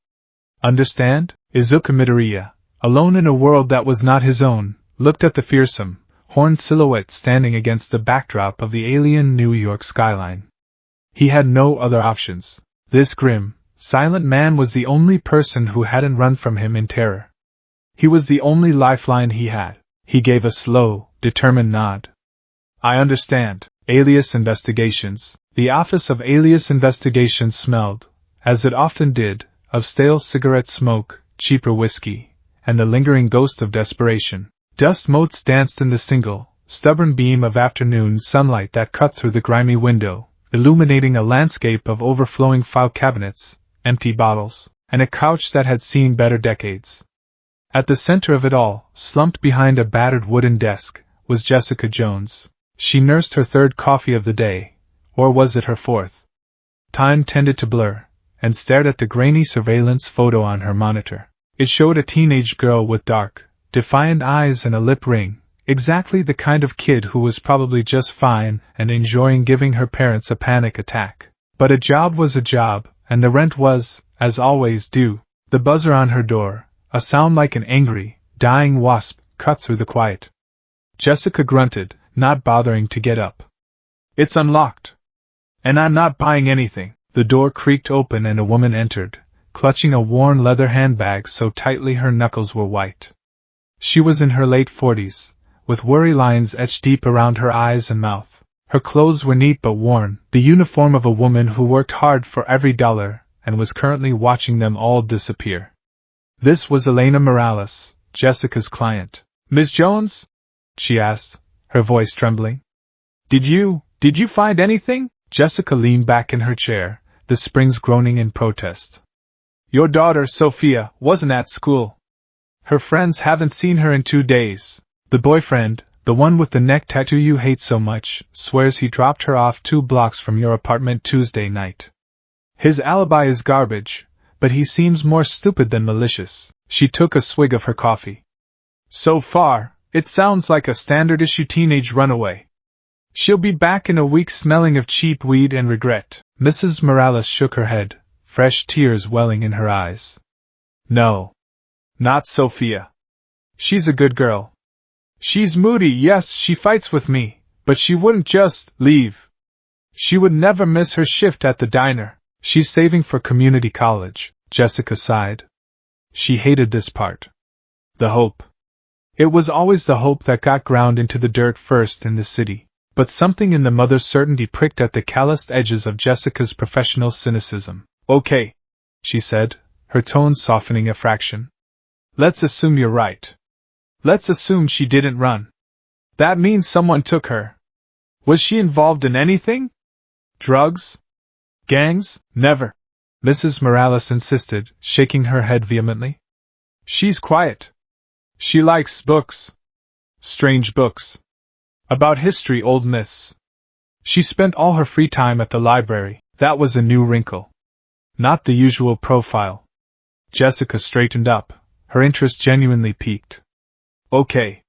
Understand? Izuku Midoriya, alone in a world that was not his own, looked at the fearsome, horned silhouette standing against the backdrop of the alien New York skyline. He had no other options. This grim, silent man was the only person who hadn't run from him in terror. He was the only lifeline he had. He gave a slow, determined nod. I understand. Alias Investigations. The Office of Alias Investigations smelled, as it often did, of stale cigarette smoke, cheaper whiskey, and the lingering ghost of desperation. Dust motes danced in the single, stubborn beam of afternoon sunlight that cut through the grimy window, illuminating a landscape of overflowing file cabinets, empty bottles, and a couch that had seen better decades. At the center of it all, slumped behind a battered wooden desk, was Jessica Jones. She nursed her third coffee of the day, or was it her fourth? Time tended to blur, and stared at the grainy surveillance photo on her monitor. It showed a teenage girl with dark, defiant eyes and a lip ring, exactly the kind of kid who was probably just fine and enjoying giving her parents a panic attack. But a job was a job, and the rent was, as always, due. The buzzer on her door, a sound like an angry, dying wasp, cut through the quiet. Jessica grunted, not bothering to get up. It's unlocked. And I'm not buying anything. The door creaked open and a woman entered, clutching a worn leather handbag so tightly her knuckles were white. She was in her late 40s, with worry lines etched deep around her eyes and mouth. Her clothes were neat but worn, the uniform of a woman who worked hard for every dollar and was currently watching them all disappear. This was Elena Morales, Jessica's client. Ms. Jones? She asked, her voice trembling. Did you find anything? Jessica leaned back in her chair, the springs groaning in protest. Your daughter, Sophia, wasn't at school. Her friends haven't seen her in 2 days. The boyfriend, the one with the neck tattoo you hate so much, swears he dropped her off 2 blocks from your apartment Tuesday night. His alibi is garbage, but he seems more stupid than malicious. She took a swig of her coffee. So far, it sounds like a standard-issue teenage runaway. She'll be back in a week smelling of cheap weed and regret. Mrs. Morales shook her head, fresh tears welling in her eyes. No. Not Sophia. She's a good girl. She's moody, yes, she fights with me, but she wouldn't just leave. She would never miss her shift at the diner. She's saving for community college, Jessica sighed. She hated this part. The hope. It was always the hope that got ground into the dirt first in the city, but something in the mother's certainty pricked at the calloused edges of Jessica's professional cynicism. Okay, she said, her tone softening a fraction. Let's assume you're right. Let's assume she didn't run. That means someone took her. Was she involved in anything? Drugs? Gangs? Never. Mrs. Morales insisted, shaking her head vehemently. She's quiet. She likes books. Strange books. About history, old myths. She spent all her free time at the library. That was a new wrinkle. Not the usual profile. Jessica straightened up, her interest genuinely piqued. Okay.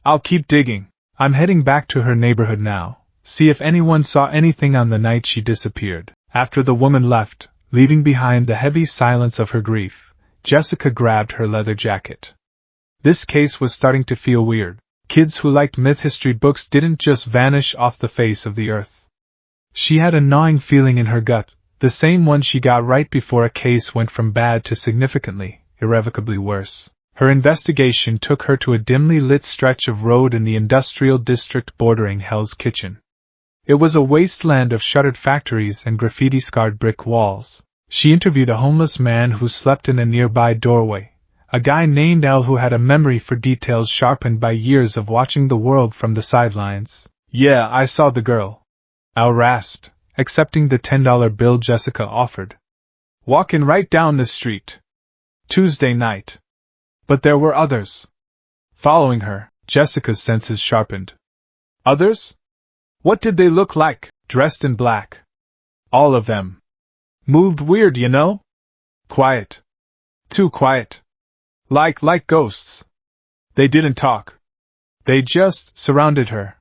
I'll keep digging. I'm heading back to her neighborhood now, see if anyone saw anything on the night she disappeared. After the woman left, leaving behind the heavy silence of her grief, Jessica grabbed her leather jacket. This case was starting to feel weird. Kids who liked myth history books didn't just vanish off the face of the earth. She had a gnawing feeling in her gut, the same one she got right before a case went from bad to significantly, irrevocably worse. Her investigation took her to a dimly lit stretch of road in the industrial district bordering Hell's Kitchen. It was a wasteland of shuttered factories and graffiti-scarred brick walls. She interviewed a homeless man who slept in a nearby doorway, a guy named Al who had a memory for details sharpened by years of watching the world from the sidelines. Yeah, I saw the girl, Al rasped, accepting the $10 bill Jessica offered. Walking right down the street. Tuesday night. But there were others. Following her, Jessica's senses sharpened. Others? What did they look like, dressed in black? All of them. Moved weird, you know? Quiet. Too quiet. Like ghosts. They didn't talk. They just surrounded her.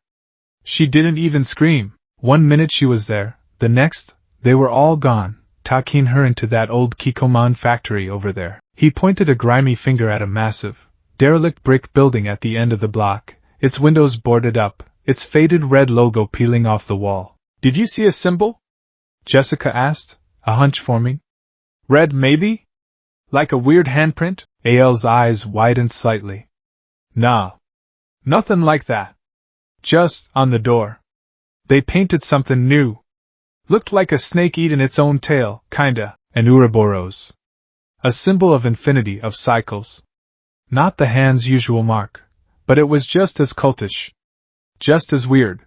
She didn't even scream. 1 minute she was there, the next, they were all gone, tucking her into that old Kikoman factory over there. He pointed a grimy finger at a massive, derelict brick building at the end of the block, its windows boarded up, its faded red logo peeling off the wall. Did you see a symbol? Jessica asked, a hunch forming. Red maybe? Like a weird handprint? Al's eyes widened slightly. Nah. Nothing like that. Just on the door. They painted something new. Looked like a snake eating its own tail, kinda, an Ouroboros. A symbol of infinity, of cycles. Not the hand's usual mark, but it was just as cultish. Just as weird.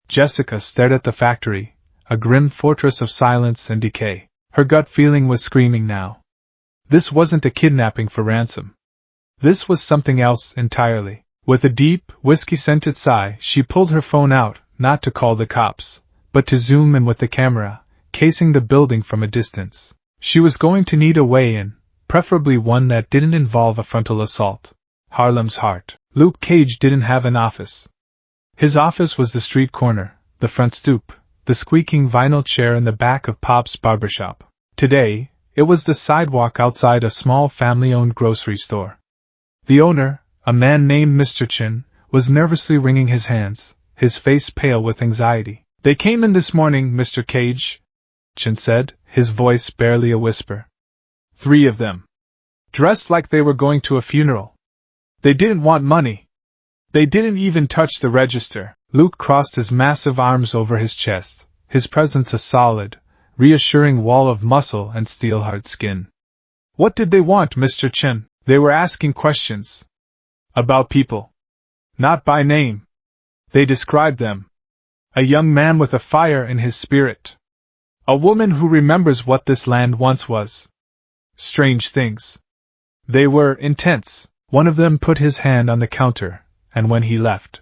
Jessica stared at the factory, a grim fortress of silence and decay. Her gut feeling was screaming now. This wasn't a kidnapping for ransom. This was something else entirely. With a deep, whiskey-scented sigh, she pulled her phone out, not to call the cops, but to zoom in with the camera, casing the building from a distance. She was going to need a way in, preferably one that didn't involve a frontal assault. Harlem's heart. Luke Cage didn't have an office. His office was the street corner, the front stoop, the squeaking vinyl chair in the back of Pop's barbershop. Today, it was the sidewalk outside a small family-owned grocery store. The owner, a man named Mr. Chin, was nervously wringing his hands, his face pale with anxiety. They came in this morning, Mr. Cage, Chin said, his voice barely a whisper. 3 of them. Dressed like they were going to a funeral. They didn't want money. They didn't even touch the register. Luke crossed his massive arms over his chest, his presence a solid, reassuring wall of muscle and steel-hard skin. What did they want, Mr. Chin? They were asking questions. About people. Not by name. They described them. A young man with a fire in his spirit. A woman who remembers what this land once was. Strange things. They were intense. One of them put his hand on the counter, and when he left,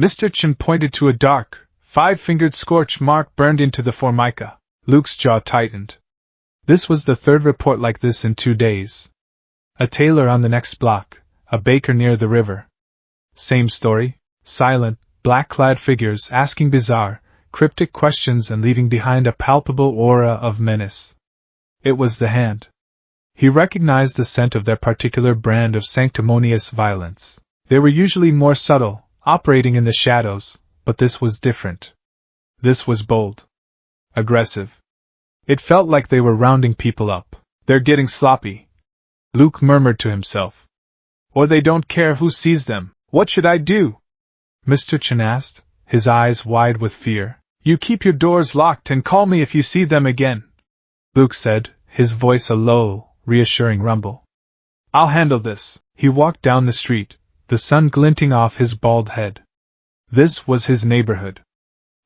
Mr. Chin pointed to a dark, 5-fingered scorch mark burned into the formica. Luke's jaw tightened. This was the 3rd report like this in 2 days. A tailor on the next block, a baker near the river. Same story, silent, black-clad figures asking bizarre, cryptic questions and leaving behind a palpable aura of menace. It was the hand. He recognized the scent of their particular brand of sanctimonious violence. They were usually more subtle, operating in the shadows, but this was different. This was bold. Aggressive. It felt like they were rounding people up. They're getting sloppy, Luke murmured to himself. Or they don't care who sees them. What should I do? Mr. Chen asked, his eyes wide with fear. You keep your doors locked and call me if you see them again, Luke said, his voice a low, reassuring rumble. I'll handle this. He walked down the street, the sun glinting off his bald head. This was his neighborhood.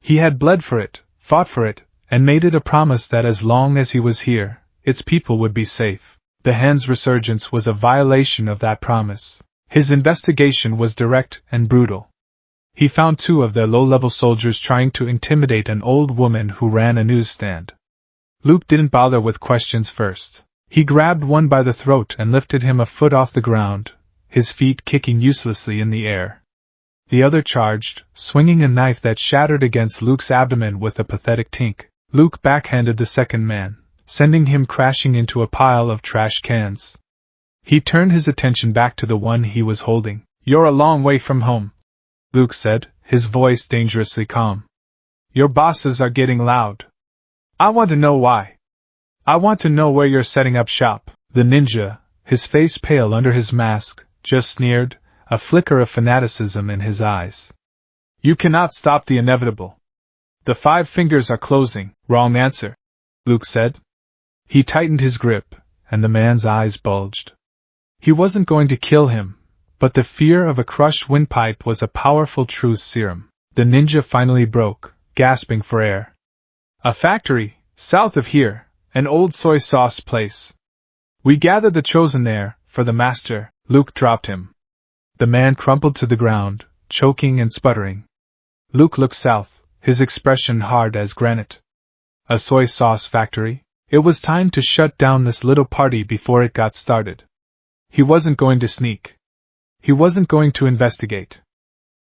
He had bled for it, fought for it, and made it a promise that as long as he was here, its people would be safe. The Hand's resurgence was a violation of that promise. His investigation was direct and brutal. He found 2 of their low-level soldiers trying to intimidate an old woman who ran a newsstand. Luke didn't bother with questions first. He grabbed one by the throat and lifted him a foot off the ground, his feet kicking uselessly in the air. The other charged, swinging a knife that shattered against Luke's abdomen with a pathetic tink. Luke backhanded the second man, sending him crashing into a pile of trash cans. He turned his attention back to the one he was holding. You're a long way from home, Luke said, his voice dangerously calm. Your bosses are getting loud. I want to know why. I want to know where you're setting up shop. The ninja, his face pale under his mask, just sneered, a flicker of fanaticism in his eyes. You cannot stop the inevitable. The 5 fingers are closing. Wrong answer, Luke said. He tightened his grip, and the man's eyes bulged. He wasn't going to kill him, but the fear of a crushed windpipe was a powerful truth serum. The ninja finally broke, gasping for air. A factory, south of here, an old soy sauce place. We gathered the chosen there, for the master. Luke dropped him. The man crumpled to the ground, choking and sputtering. Luke looked south, his expression hard as granite. A soy sauce factory? It was time to shut down this little party before it got started. He wasn't going to sneak. He wasn't going to investigate.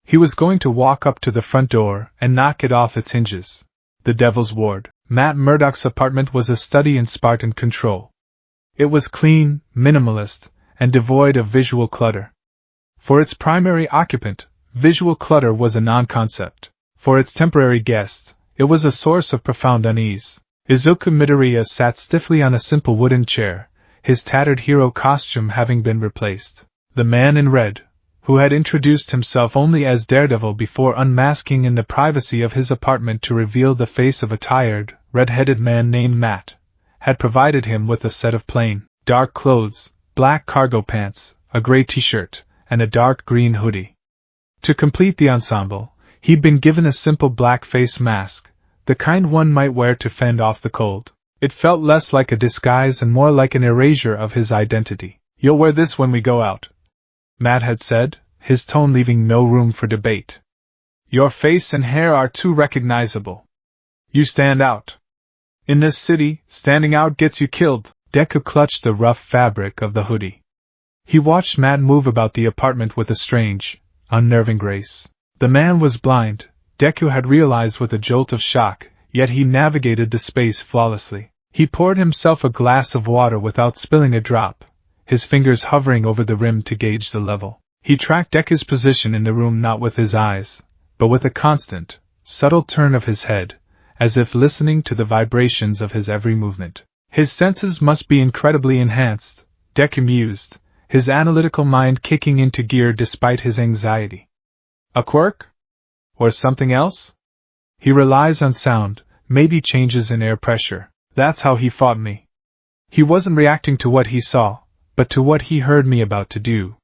He was going to walk up to the front door and knock it off its hinges. The Devil's Ward. Matt Murdock's apartment was a study in Spartan control. It was clean, minimalist, and devoid of visual clutter. For its primary occupant, visual clutter was a non-concept. For its temporary guests, it was a source of profound unease. Izuku Midoriya sat stiffly on a simple wooden chair, his tattered hero costume having been replaced. The man in red, who had introduced himself only as Daredevil before unmasking in the privacy of his apartment to reveal the face of a tired, red-headed man named Matt, had provided him with a set of plain, dark clothes, black cargo pants, a gray t-shirt, and a dark green hoodie. To complete the ensemble, he'd been given a simple black face mask, the kind one might wear to fend off the cold. It felt less like a disguise and more like an erasure of his identity. You'll wear this when we go out, Matt had said, his tone leaving no room for debate. Your face and hair are too recognizable. You stand out. In this city, standing out gets you killed. Deku clutched the rough fabric of the hoodie. He watched Matt move about the apartment with a strange, unnerving grace. The man was blind, Deku had realized with a jolt of shock, yet he navigated the space flawlessly. He poured himself a glass of water without spilling a drop, his fingers hovering over the rim to gauge the level. He tracked Deku's position in the room not with his eyes, but with a constant, subtle turn of his head, as if listening to the vibrations of his every movement. His senses must be incredibly enhanced, Deku mused, his analytical mind kicking into gear despite his anxiety. A quirk? Or something else? He relies on sound, maybe changes in air pressure. That's how he fought me. He wasn't reacting to what he saw, but to what he heard me about to do.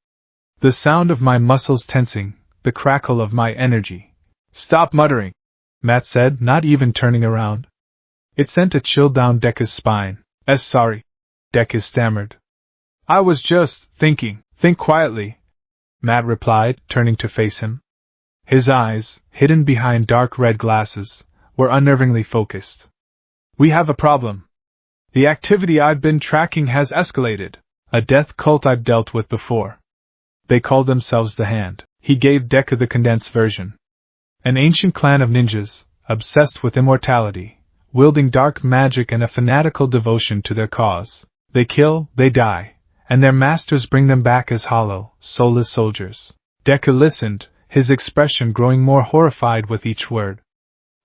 The sound of my muscles tensing, the crackle of my energy. Stop muttering, Matt said, not even turning around. It sent a chill down Deku's spine. Sorry, Deku stammered. I was just thinking. Think quietly, Matt replied, turning to face him. His eyes, hidden behind dark red glasses, were unnervingly focused. We have a problem. The activity I've been tracking has escalated. A death cult I've dealt with before. They called themselves the Hand. He gave Deku the condensed version. An ancient clan of ninjas, obsessed with immortality, wielding dark magic and a fanatical devotion to their cause. They kill, they die, and their masters bring them back as hollow, soulless soldiers. Deku listened, his expression growing more horrified with each word.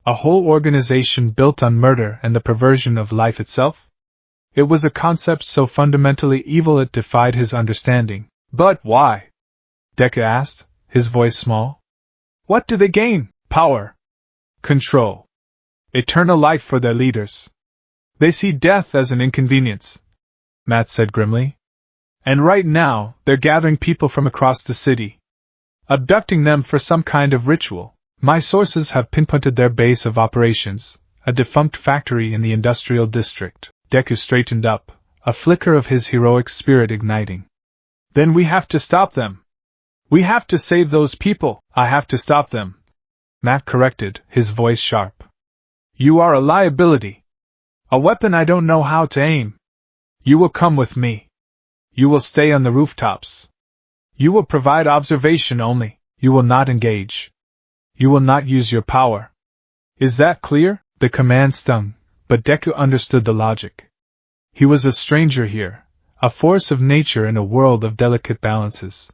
A whole organization built on murder and the perversion of life itself? It was a concept so fundamentally evil it defied his understanding. But why? Deku asked, his voice small. What do they gain? Power. Control. Eternal life for their leaders. They see death as an inconvenience, Matt said grimly. And right now, they're gathering people from across the city, abducting them for some kind of ritual. My sources have pinpointed their base of operations, a defunct factory in the industrial district. Deku straightened up, a flicker of his heroic spirit igniting. Then we have to stop them. We have to save those people. I have to stop them, Matt corrected, his voice sharp. You are a liability. A weapon I don't know how to aim. You will come with me. You will stay on the rooftops. You will provide observation only. You will not engage. You will not use your power. Is that clear? The command stung, but Deku understood the logic. He was a stranger here, a force of nature in a world of delicate balances.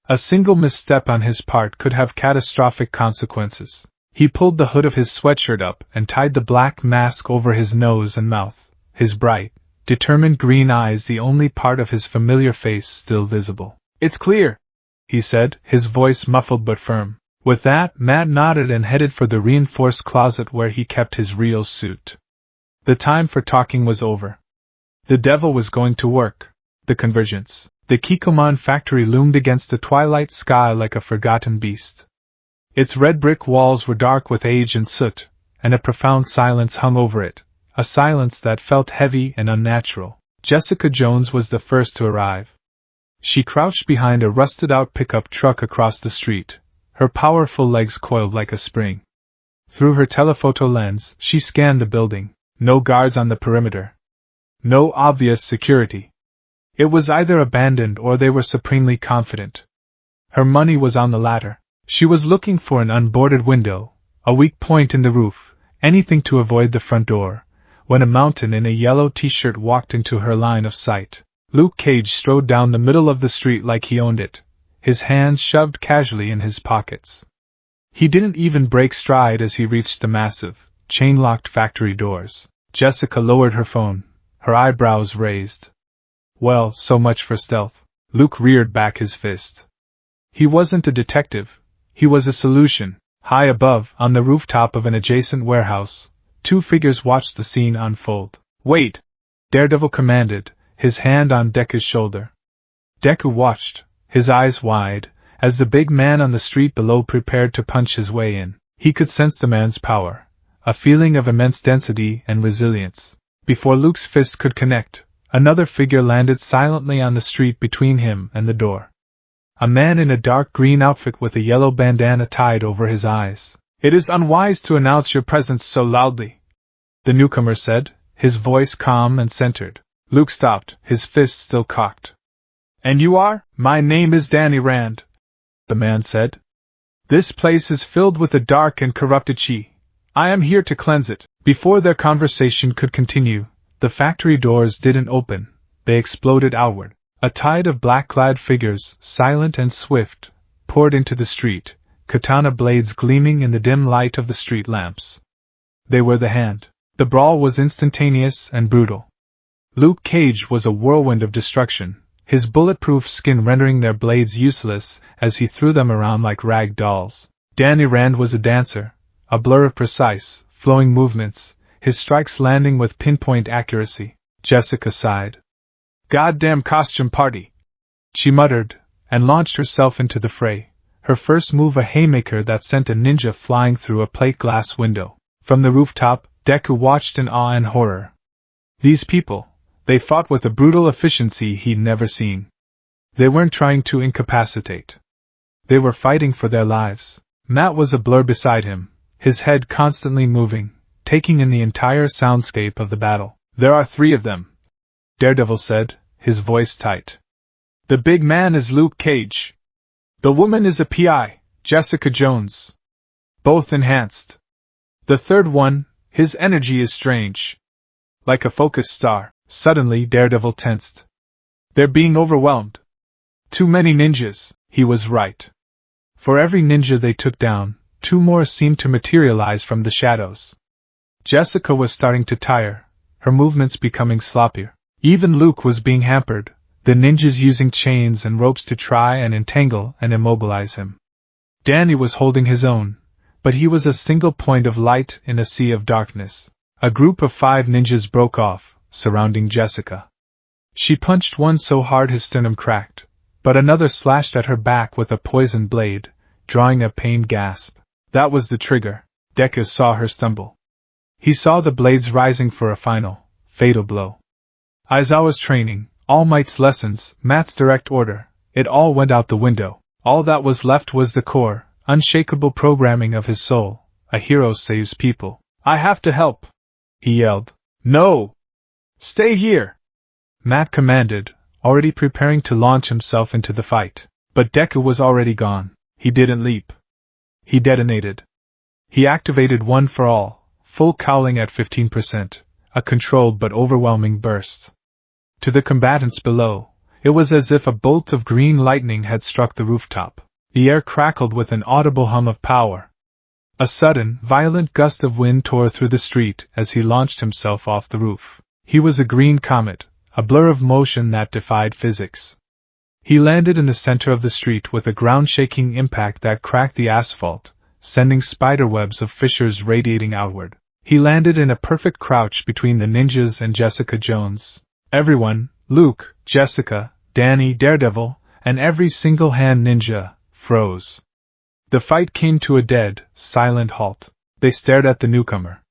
A single misstep on his part could have catastrophic consequences. He pulled the hood of his sweatshirt up and tied the black mask over his nose and mouth, his bright, determined green eyes the only part of his familiar face still visible. It's clear, he said, his voice muffled but firm. With that, Matt nodded and headed for the reinforced closet where he kept his real suit. The time for talking was over. The devil was going to work. The convergence. The Kikoman factory loomed against the twilight sky like a forgotten beast. Its red brick walls were dark with age and soot, and a profound silence hung over it, a silence that felt heavy and unnatural. Jessica Jones was the first to arrive. She crouched behind a rusted-out pickup truck across the street, her powerful legs coiled like a spring. Through her telephoto lens, she scanned the building. No guards on the perimeter. No obvious security. It was either abandoned or they were supremely confident. Her money was on the latter. She was looking for an unboarded window, a weak point in the roof, anything to avoid the front door, when a mountain in a yellow t-shirt walked into her line of sight. Luke Cage strode down the middle of the street like he owned it, his hands shoved casually in his pockets. He didn't even break stride as he reached the massive, chain-locked factory doors. Jessica lowered her phone, her eyebrows raised. Well, so much for stealth. Luke reared back his fist. He wasn't a detective, he was a solution. High above, on the rooftop of an adjacent warehouse, two figures watched the scene unfold. Wait! Daredevil commanded, his hand on Deku's shoulder. Deku watched, his eyes wide, as the big man on the street below prepared to punch his way in. He could sense the man's power, a feeling of immense density and resilience. Before Luke's fists could connect, another figure landed silently on the street between him and the door. A man in a dark green outfit with a yellow bandana tied over his eyes. It is unwise to announce your presence so loudly, the newcomer said, his voice calm and centered. Luke stopped, his fists still cocked. And you are? My name is Danny Rand, the man said. This place is filled with a dark and corrupted chi. I am here to cleanse it. Before their conversation could continue, the factory doors didn't open, they exploded outward. A tide of black-clad figures, silent and swift, poured into the street, katana blades gleaming in the dim light of the street lamps. They were the Hand. The brawl was instantaneous and brutal. Luke Cage was a whirlwind of destruction, his bulletproof skin rendering their blades useless as he threw them around like rag dolls. Danny Rand was a dancer, a blur of precise, flowing movements, his strikes landing with pinpoint accuracy. Jessica sighed. Goddamn costume party, she muttered, and launched herself into the fray, her first move a haymaker that sent a ninja flying through a plate glass window. From the rooftop, Deku watched in awe and horror. These people, they fought with a brutal efficiency he'd never seen. They weren't trying to incapacitate. They were fighting for their lives. Matt was a blur beside him, his head constantly moving, taking in the entire soundscape of the battle. There are 3 of them, Daredevil said, his voice tight. The big man is Luke Cage. The woman is a PI, Jessica Jones. Both enhanced. The third one, his energy is strange. Like a focused star. Suddenly, Daredevil tensed. They're being overwhelmed. Too many ninjas, he was right. For every ninja they took down, 2 more seemed to materialize from the shadows. Jessica was starting to tire, her movements becoming sloppier. Even Luke was being hampered, the ninjas using chains and ropes to try and entangle and immobilize him. Danny was holding his own, but he was a single point of light in a sea of darkness. A group of 5 ninjas broke off, surrounding Jessica. She punched one so hard his sternum cracked, but another slashed at her back with a poisoned blade, drawing a pained gasp. That was the trigger. Deku saw her stumble. He saw the blades rising for a final, fatal blow. Aizawa's training, All Might's lessons, Matt's direct order, it all went out the window. All that was left was the core, unshakable programming of his soul. A hero saves people. I have to help, he yelled. No! Stay here! Matt commanded, already preparing to launch himself into the fight. But Deku was already gone. He didn't leap. He detonated. He activated One for All, full cowling at 15%, a controlled but overwhelming burst. To the combatants below, it was as if a bolt of green lightning had struck the rooftop. The air crackled with an audible hum of power. A sudden, violent gust of wind tore through the street as he launched himself off the roof. He was a green comet, a blur of motion that defied physics. He landed in the center of the street with a ground-shaking impact that cracked the asphalt, sending spiderwebs of fissures radiating outward. He landed in a perfect crouch between the ninjas and Jessica Jones. Everyone, Luke, Jessica, Danny, Daredevil, and every single-hand ninja, froze. The fight came to a dead, silent halt. They stared at the newcomer.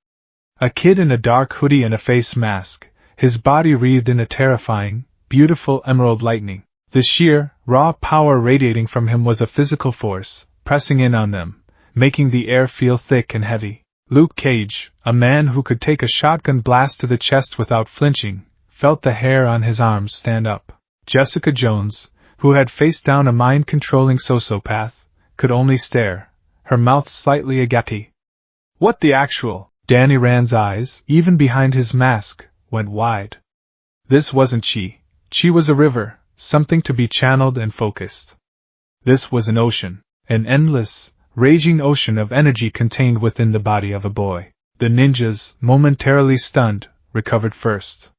A kid in a dark hoodie and a face mask, his body wreathed in a terrifying, beautiful emerald lightning. The sheer, raw power radiating from him was a physical force, pressing in on them, making the air feel thick and heavy. Luke Cage, a man who could take a shotgun blast to the chest without flinching, felt the hair on his arms stand up. Jessica Jones, who had faced down a mind-controlling sociopath, could only stare, her mouth slightly agape. What the actual? Danny Rand's eyes, even behind his mask, went wide. This wasn't chi. Chi was a river, something to be channeled and focused. This was an ocean, an endless, raging ocean of energy contained within the body of a boy. The ninjas, momentarily stunned, recovered first.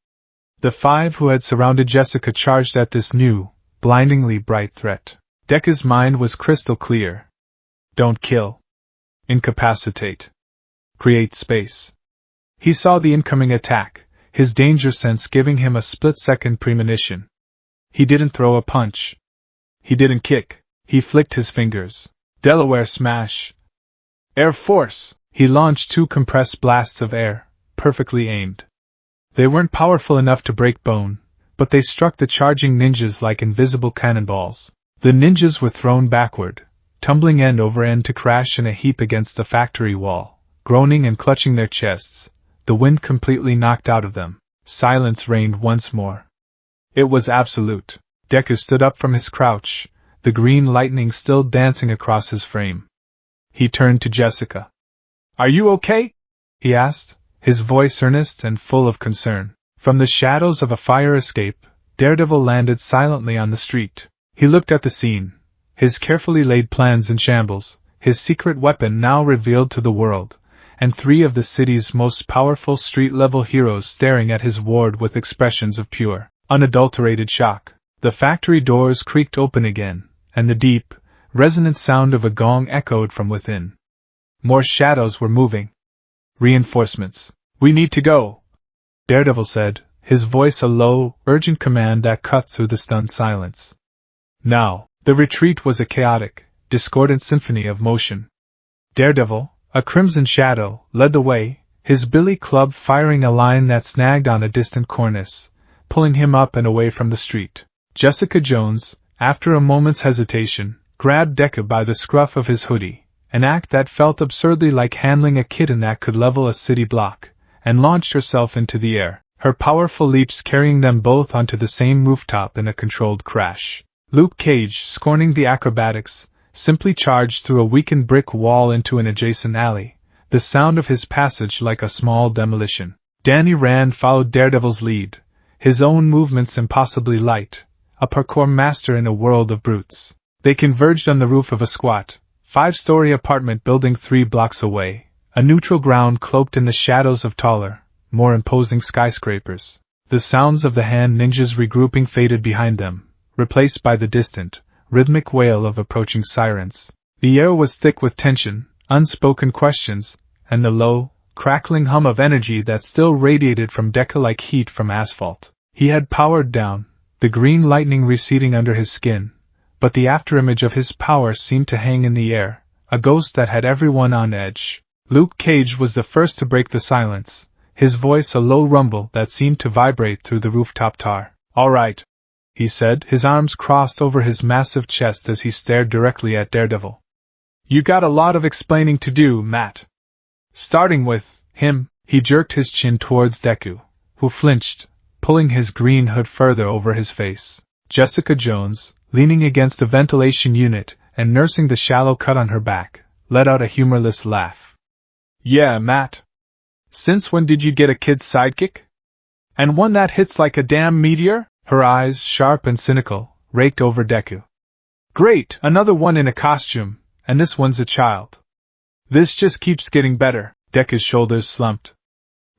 The 5 who had surrounded Jessica charged at this new, blindingly bright threat. Deku's mind was crystal clear. Don't kill. Incapacitate. Create space. He saw the incoming attack, his danger sense giving him a split-second premonition. He didn't throw a punch. He didn't kick. He flicked his fingers. Delaware Smash. Air Force. He launched 2 compressed blasts of air, perfectly aimed. They weren't powerful enough to break bone, but they struck the charging ninjas like invisible cannonballs. The ninjas were thrown backward, tumbling end over end to crash in a heap against the factory wall, groaning and clutching their chests, the wind completely knocked out of them. Silence reigned once more. It was absolute. Deku stood up from his crouch, the green lightning still dancing across his frame. He turned to Jessica. Are you okay? He asked, his voice earnest and full of concern. From the shadows of a fire escape, Daredevil landed silently on the street. He looked at the scene, his carefully laid plans in shambles, his secret weapon now revealed to the world, and 3 of the city's most powerful street-level heroes staring at his ward with expressions of pure, unadulterated shock. The factory doors creaked open again, and the deep, resonant sound of a gong echoed from within. More shadows were moving. Reinforcements. We need to go, Daredevil said, his voice a low, urgent command that cut through the stunned silence. Now, the retreat was a chaotic, discordant symphony of motion. Daredevil, a crimson shadow, led the way, his billy club firing a line that snagged on a distant cornice, pulling him up and away from the street. Jessica Jones, after a moment's hesitation, grabbed Deku by the scruff of his hoodie, an act that felt absurdly like handling a kitten that could level a city block, and launched herself into the air, her powerful leaps carrying them both onto the same rooftop in a controlled crash. Luke Cage, scorning the acrobatics, simply charged through a weakened brick wall into an adjacent alley, the sound of his passage like a small demolition. Danny Rand followed Daredevil's lead, his own movements impossibly light, a parkour master in a world of brutes. They converged on the roof of a squat, 5-story apartment building 3 blocks away, a neutral ground cloaked in the shadows of taller, more imposing skyscrapers. The sounds of the hand ninjas regrouping faded behind them, replaced by the distant, rhythmic wail of approaching sirens. The air was thick with tension, unspoken questions, and the low, crackling hum of energy that still radiated from Deku like heat from asphalt. He had powered down, the green lightning receding under his skin, but the afterimage of his power seemed to hang in the air, a ghost that had everyone on edge. Luke Cage was the first to break the silence, his voice a low rumble that seemed to vibrate through the rooftop tar. "All right," he said, his arms crossed over his massive chest as he stared directly at Daredevil. "You got a lot of explaining to do, Matt. Starting with him." He jerked his chin towards Deku, who flinched, pulling his green hood further over his face. Jessica Jones, leaning against the ventilation unit and nursing the shallow cut on her back, let out a humorless laugh. "Yeah, Matt. Since when did you get a kid's sidekick? And one that hits like a damn meteor?" Her eyes, sharp and cynical, raked over Deku. "Great, another one in a costume, and this one's a child. This just keeps getting better." Deku's shoulders slumped.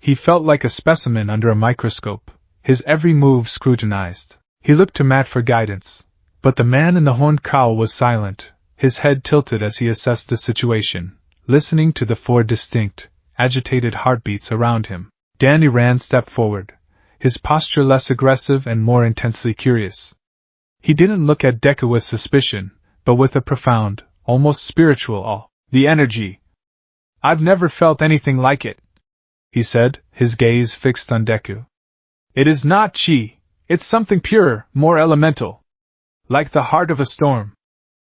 He felt like a specimen under a microscope, his every move scrutinized. He looked to Matt for guidance, but the man in the horned cowl was silent, his head tilted as he assessed the situation, listening to the 4 distinct, agitated heartbeats around him. Danny Rand stepped forward, his posture less aggressive and more intensely curious. He didn't look at Deku with suspicion, but with a profound, almost spiritual awe. "The energy. I've never felt anything like it," he said, his gaze fixed on Deku. "It is not chi, it's something purer, more elemental. Like the heart of a storm."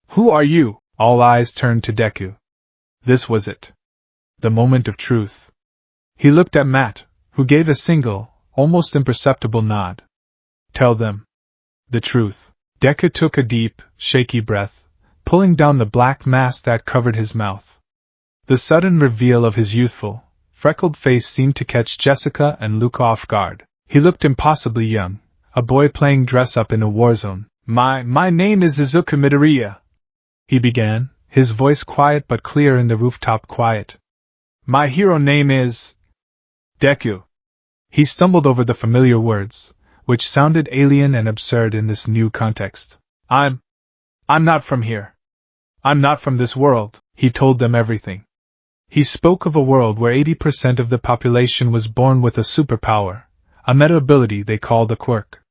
"Who are you?" All eyes turned to Deku. This was it. The moment of truth. He looked at Matt, who gave a single, almost imperceptible nod. "Tell them the truth." Deku took a deep, shaky breath, pulling down the black mask that covered his mouth. The sudden reveal of his youthful, freckled face seemed to catch Jessica and Luke off guard. He looked impossibly young, a boy playing dress-up in a war zone. My name is Izuku Midoriya," he began, his voice quiet but clear in the rooftop quiet. "My hero name is Deku." He stumbled over the familiar words, which sounded alien and absurd in this new context. I'm not from here. I'm not from this world." He told them everything. He spoke of a world where 80% of the population was born with a superpower, a meta ability they called a quirk.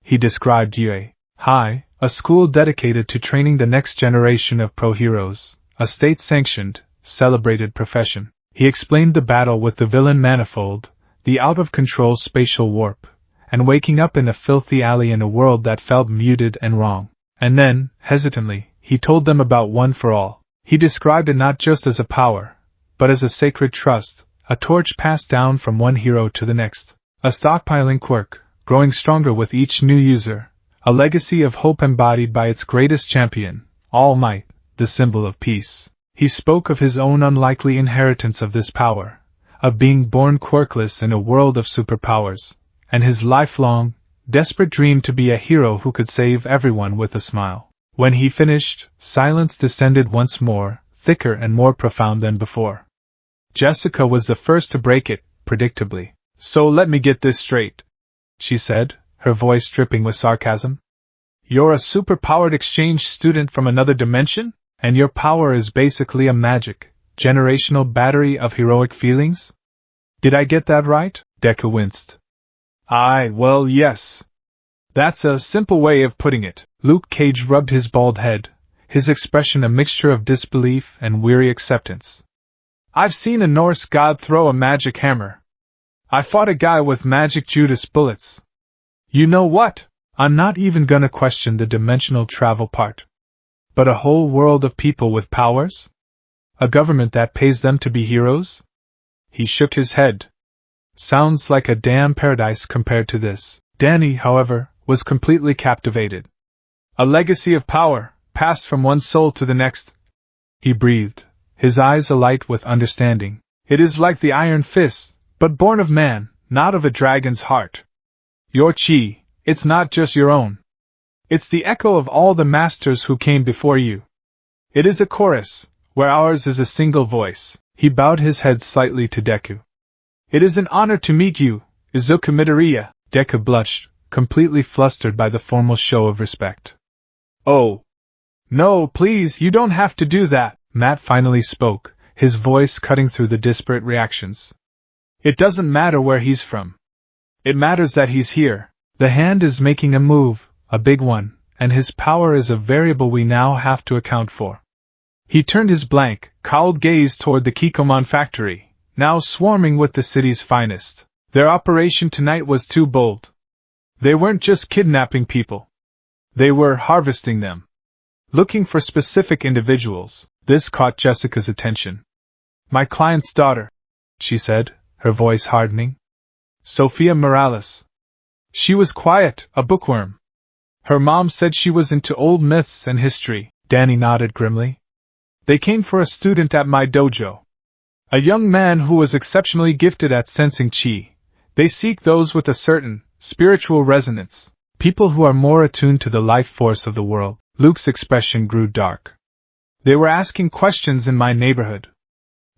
He described UA High, a school dedicated to training the next generation of pro-heroes, a state-sanctioned, celebrated profession. He explained the battle with the villain Manifold, the out-of-control spatial warp, and waking up in a filthy alley in a world that felt muted and wrong. And then, hesitantly, he told them about One for All. He described it not just as a power, but as a sacred trust, a torch passed down from one hero to the next, a stockpiling quirk, growing stronger with each new user, a legacy of hope embodied by its greatest champion, All Might, the symbol of peace. He spoke of his own unlikely inheritance of this power, of being born quirkless in a world of superpowers, and his lifelong, desperate dream to be a hero who could save everyone with a smile. When he finished, silence descended once more, thicker and more profound than before. Jessica was the first to break it, predictably. "So let me get this straight," she said, her voice dripping with sarcasm. "You're a super-powered exchange student from another dimension? And your power is basically a magic, generational battery of heroic feelings? Did I get that right?" Deku winced. Well, yes. That's a simple way of putting it." Luke Cage rubbed his bald head, his expression a mixture of disbelief and weary acceptance. "I've seen a Norse god throw a magic hammer. I fought a guy with magic Judas bullets. You know what? I'm not even gonna question the dimensional travel part. But a whole world of people with powers? A government that pays them to be heroes?" He shook his head. "Sounds like a damn paradise compared to this." Danny, however, was completely captivated. "A legacy of power, passed from one soul to the next," he breathed, his eyes alight with understanding. "It is like the Iron Fist, but born of man, not of a dragon's heart." Your chi, it's not just your own. It's the echo of all the masters who came before you. It is a chorus, where ours is a single voice. He bowed his head slightly to Deku. It is an honor to meet you, Izuku Midoriya. Deku blushed, completely flustered by the formal show of respect. Oh. No, please, you don't have to do that, Matt finally spoke, his voice cutting through the disparate reactions. It doesn't matter where he's from. It matters that he's here. The hand is making a move, a big one, and his power is a variable we now have to account for. He turned his blank, cowled gaze toward the Kikoman factory, now swarming with the city's finest. Their operation tonight was too bold. They weren't just kidnapping people. They were harvesting them. Looking for specific individuals. This caught Jessica's attention. My client's daughter, she said, her voice hardening. Sophia Morales. She was quiet, a bookworm. Her mom said she was into old myths and history. Danny nodded grimly. They came for a student at my dojo. A young man who was exceptionally gifted at sensing chi. They seek those with a certain spiritual resonance, people who are more attuned to the life force of the world. Luke's expression grew dark. They were asking questions in my neighborhood.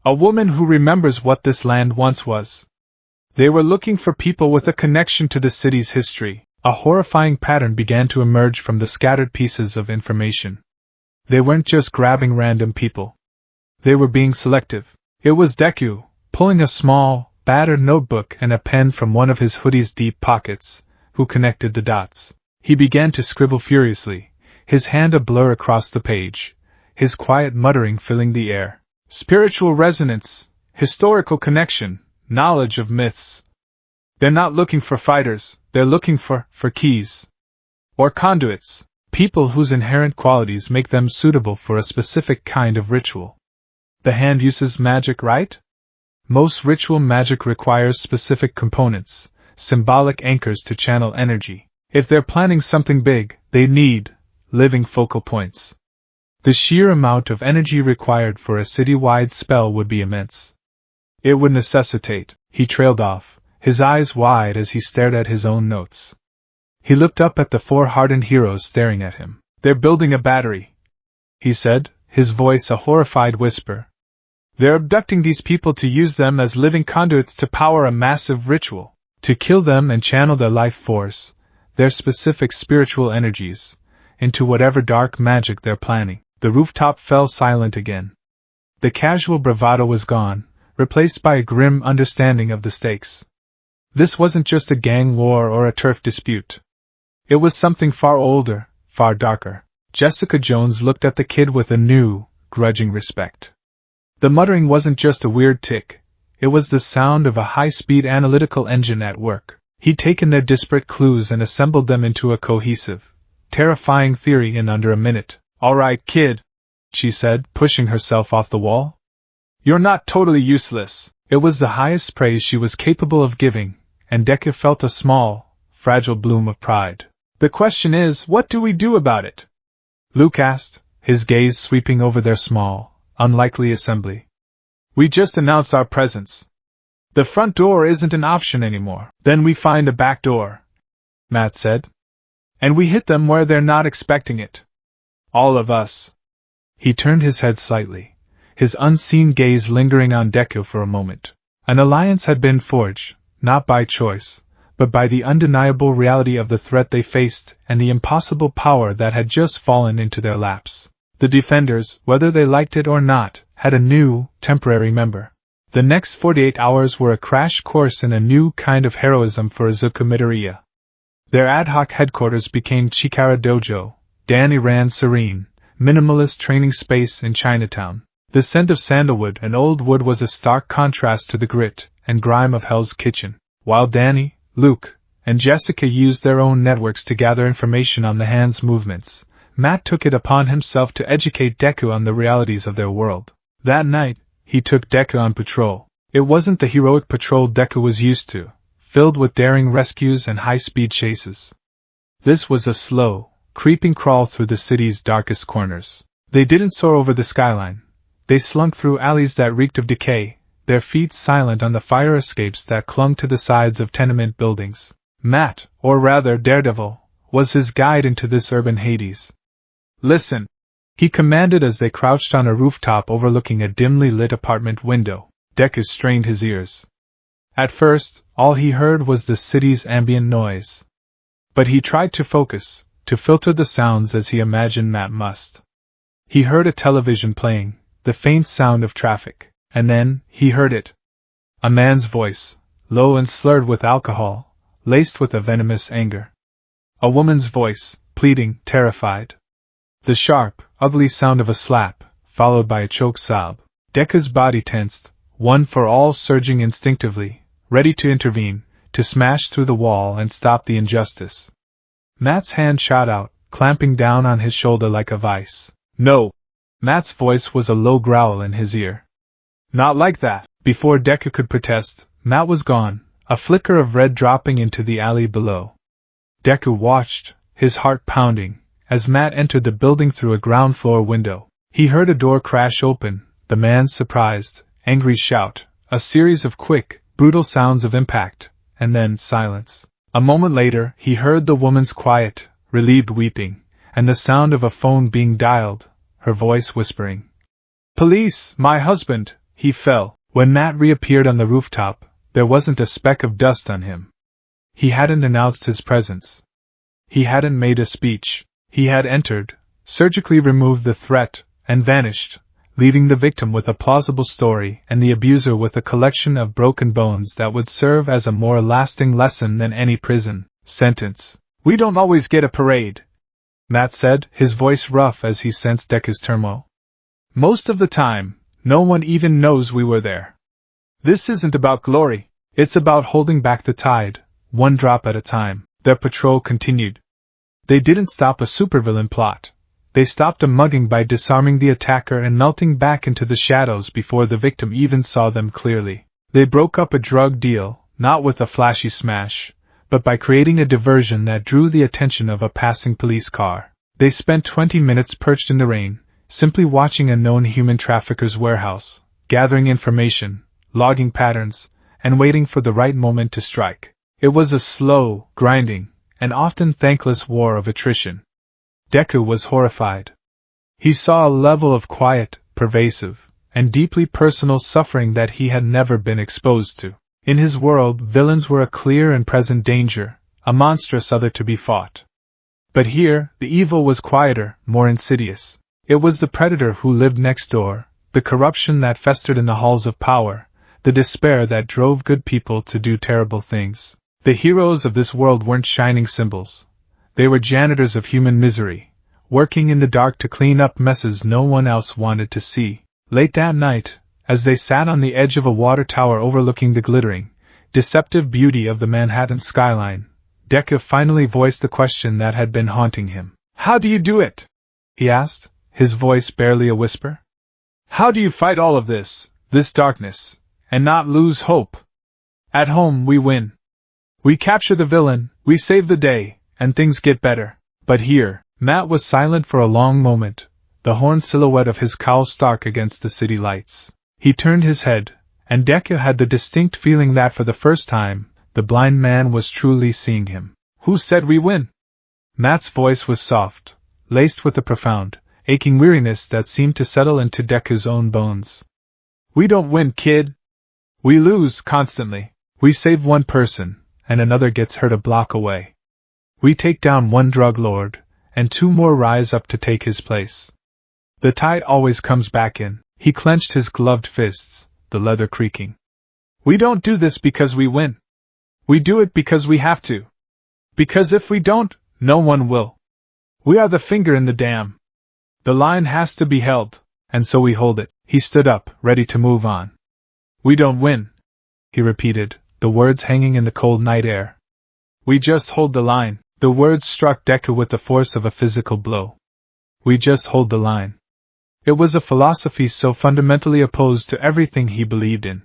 A woman who remembers what this land once was. They were looking for people with a connection to the city's history. A horrifying pattern began to emerge from the scattered pieces of information. They weren't just grabbing random people. They were being selective. It was Deku, pulling a small, battered notebook and a pen from one of his hoodie's deep pockets, who connected the dots. He began to scribble furiously, his hand a blur across the page, his quiet muttering filling the air. Spiritual resonance, historical connection, knowledge of myths. They're not looking for fighters, they're looking for keys. Or conduits, people whose inherent qualities make them suitable for a specific kind of ritual. The hand uses magic, right? Most ritual magic requires specific components, symbolic anchors to channel energy. If they're planning something big, they need living focal points. The sheer amount of energy required for a city-wide spell would be immense. It would necessitate, he trailed off, his eyes wide as he stared at his own notes. He looked up at the four hardened heroes staring at him. They're building a battery, he said, his voice a horrified whisper. They're abducting these people to use them as living conduits to power a massive ritual, to kill them and channel their life force, their specific spiritual energies, into whatever dark magic they're planning. The rooftop fell silent again. The casual bravado was gone, replaced by a grim understanding of the stakes. This wasn't just a gang war or a turf dispute. It was something far older, far darker. Jessica Jones looked at the kid with a new, grudging respect. The muttering wasn't just a weird tick, it was the sound of a high-speed analytical engine at work. He'd taken their disparate clues and assembled them into a cohesive, terrifying theory in under a minute. All right, kid, she said, pushing herself off the wall. You're not totally useless. It was the highest praise she was capable of giving, and Deku felt a small, fragile bloom of pride. The question is, what do we do about it? Luke asked, his gaze sweeping over their small, unlikely assembly. We just announce our presence. The front door isn't an option anymore. Then we find a back door, Matt said. And we hit them where they're not expecting it. All of us. He turned his head slightly, his unseen gaze lingering on Deku for a moment. An alliance had been forged, not by choice, but by the undeniable reality of the threat they faced and the impossible power that had just fallen into their laps. The defenders, whether they liked it or not, had a new, temporary member. The next 48 hours were a crash course in a new kind of heroism for Izuku Midoriya. Their ad hoc headquarters became Chikara Dojo. Danny ran serene, minimalist training space in Chinatown. The scent of sandalwood and old wood was a stark contrast to the grit and grime of Hell's Kitchen. While Danny, Luke, and Jessica used their own networks to gather information on the hand's movements, Matt took it upon himself to educate Deku on the realities of their world. That night, he took Deku on patrol. It wasn't the heroic patrol Deku was used to, filled with daring rescues and high-speed chases. This was a slow, creeping crawl through the city's darkest corners. They didn't soar over the skyline. They slunk through alleys that reeked of decay, their feet silent on the fire escapes that clung to the sides of tenement buildings. Matt, or rather Daredevil, was his guide into this urban Hades. "Listen," he commanded as they crouched on a rooftop overlooking a dimly lit apartment window. Deku strained his ears. At first, all he heard was the city's ambient noise. But he tried to focus, to filter the sounds as he imagined Matt must. He heard a television playing, the faint sound of traffic, and then, he heard it. A man's voice, low and slurred with alcohol, laced with a venomous anger. A woman's voice, pleading, terrified. The sharp, ugly sound of a slap, followed by a choked sob. Deku's body tensed, one for all surging instinctively, ready to intervene, to smash through the wall and stop the injustice. Matt's hand shot out, clamping down on his shoulder like a vice. "No!" Matt's voice was a low growl in his ear. "Not like that!" Before Deku could protest, Matt was gone, a flicker of red dropping into the alley below. Deku watched, his heart pounding, as Matt entered the building through a ground-floor window. He heard a door crash open, the man's surprised, angry shout, a series of quick, brutal sounds of impact, and then silence. A moment later, he heard the woman's quiet, relieved weeping, and the sound of a phone being dialed, her voice whispering. "Police, my husband!" He fell. When Matt reappeared on the rooftop, there wasn't a speck of dust on him. He hadn't announced his presence. He hadn't made a speech. He had entered, surgically removed the threat, and vanished, leaving the victim with a plausible story and the abuser with a collection of broken bones that would serve as a more lasting lesson than any prison sentence. "We don't always get a parade," Matt said, his voice rough as he sensed Deku's turmoil. "Most of the time, no one even knows we were there. This isn't about glory, it's about holding back the tide, one drop at a time." Their patrol continued. They didn't stop a supervillain plot. They stopped a mugging by disarming the attacker and melting back into the shadows before the victim even saw them clearly. They broke up a drug deal, not with a flashy smash, but by creating a diversion that drew the attention of a passing police car. They spent 20 minutes perched in the rain, simply watching a known human trafficker's warehouse, gathering information, logging patterns, and waiting for the right moment to strike. It was a slow, grinding, and often thankless war of attrition. Deku was horrified. He saw a level of quiet, pervasive, and deeply personal suffering that he had never been exposed to. In his world, villains were a clear and present danger, a monstrous other to be fought. But here, the evil was quieter, more insidious. It was the predator who lived next door, the corruption that festered in the halls of power, the despair that drove good people to do terrible things. The heroes of this world weren't shining symbols. They were janitors of human misery, working in the dark to clean up messes no one else wanted to see. Late that night, as they sat on the edge of a water tower overlooking the glittering, deceptive beauty of the Manhattan skyline, Deku finally voiced the question that had been haunting him. "How do you do it?" he asked, his voice barely a whisper. "How do you fight all of this darkness, and not lose hope? At home we win. We capture the villain, we save the day, and things get better. But here," Matt was silent for a long moment, the horned silhouette of his cowl stark against the city lights. He turned his head, and Deku had the distinct feeling that for the first time, the blind man was truly seeing him. "Who said we win?" Matt's voice was soft, laced with a profound, aching weariness that seemed to settle into Deku's own bones. "We don't win, kid. We lose constantly. We save one person, and another gets hurt a block away. We take down one drug lord, and two more rise up to take his place. The tide always comes back in." He clenched his gloved fists, the leather creaking. "We don't do this because we win. We do it because we have to. Because if we don't, no one will. We are the finger in the dam. The line has to be held, and so we hold it." He stood up, ready to move on. "We don't win," he repeated, the words hanging in the cold night air. "We just hold the line." The words struck Deku with the force of a physical blow. "We just hold the line." It was a philosophy so fundamentally opposed to everything he believed in.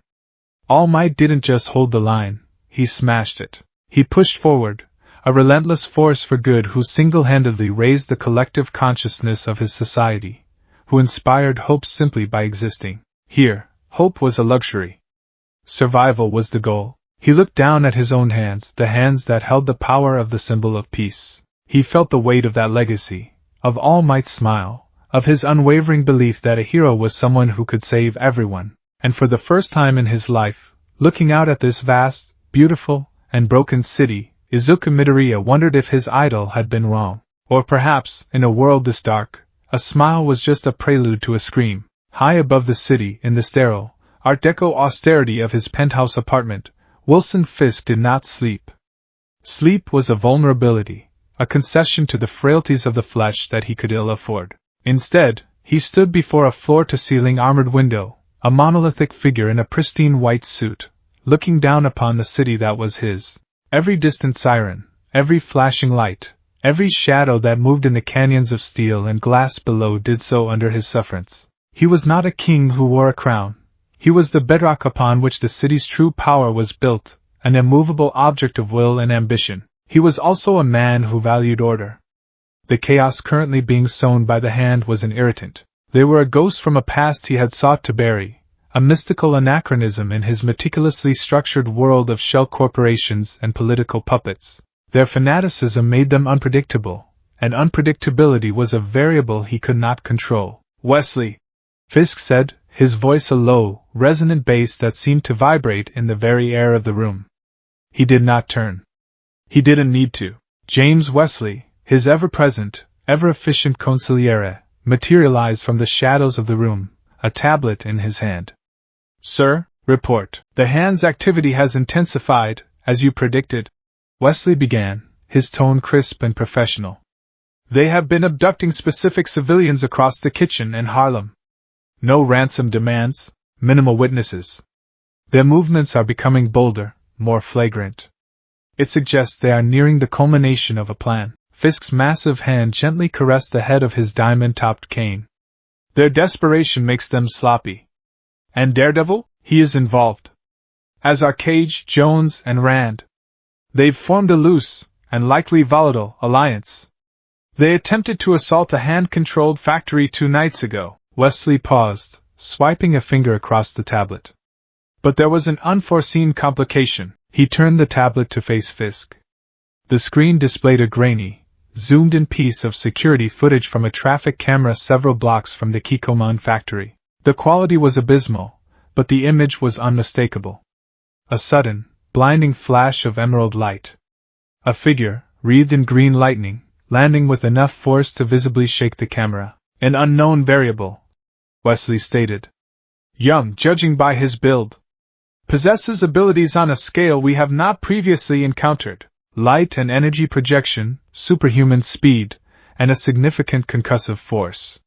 All Might didn't just hold the line, he smashed it. He pushed forward, a relentless force for good who single-handedly raised the collective consciousness of his society, who inspired hope simply by existing. Here, hope was a luxury. Survival was the goal. He looked down at his own hands, the hands that held the power of the symbol of peace. He felt the weight of that legacy, of All Might's smile, of his unwavering belief that a hero was someone who could save everyone. And for the first time in his life, looking out at this vast, beautiful, and broken city, Izuku Midoriya wondered if his idol had been wrong. Or perhaps, in a world this dark, a smile was just a prelude to a scream. High above the city, in the sterile, Art Deco austerity of his penthouse apartment, Wilson Fisk did not sleep. Sleep was a vulnerability, a concession to the frailties of the flesh that he could ill afford. Instead, he stood before a floor-to-ceiling armored window, a monolithic figure in a pristine white suit, looking down upon the city that was his. Every distant siren, every flashing light, every shadow that moved in the canyons of steel and glass below did so under his sufferance. He was not a king who wore a crown. He was the bedrock upon which the city's true power was built, an immovable object of will and ambition. He was also a man who valued order. The chaos currently being sown by the hand was an irritant. They were a ghost from a past he had sought to bury, a mystical anachronism in his meticulously structured world of shell corporations and political puppets. Their fanaticism made them unpredictable, and unpredictability was a variable he could not control. "Wesley," Fisk said, his voice a low, resonant bass that seemed to vibrate in the very air of the room. He did not turn. He didn't need to. James Wesley, his ever-present, ever-efficient consigliere, materialized from the shadows of the room, a tablet in his hand. "Sir, report. The hand's activity has intensified, as you predicted," Wesley began, his tone crisp and professional. "They have been abducting specific civilians across the kitchen and Harlem. No ransom demands, minimal witnesses. Their movements are becoming bolder, more flagrant. It suggests they are nearing the culmination of a plan." Fisk's massive hand gently caressed the head of his diamond-topped cane. "Their desperation makes them sloppy. And Daredevil? He is involved. As are Cage, Jones, and Rand. They've formed a loose, and likely volatile, alliance. They attempted to assault a hand-controlled factory 2 nights ago." Wesley paused, swiping a finger across the tablet. "But there was an unforeseen complication." He turned the tablet to face Fisk. The screen displayed a grainy, zoomed-in piece of security footage from a traffic camera several blocks from the Kikoman factory. The quality was abysmal, but the image was unmistakable. A sudden, blinding flash of emerald light. A figure, wreathed in green lightning, landing with enough force to visibly shake the camera. "An unknown variable," Wesley stated. "Young, judging by his build. Possesses abilities on a scale we have not previously encountered. Light and energy projection, superhuman speed, and a significant concussive force.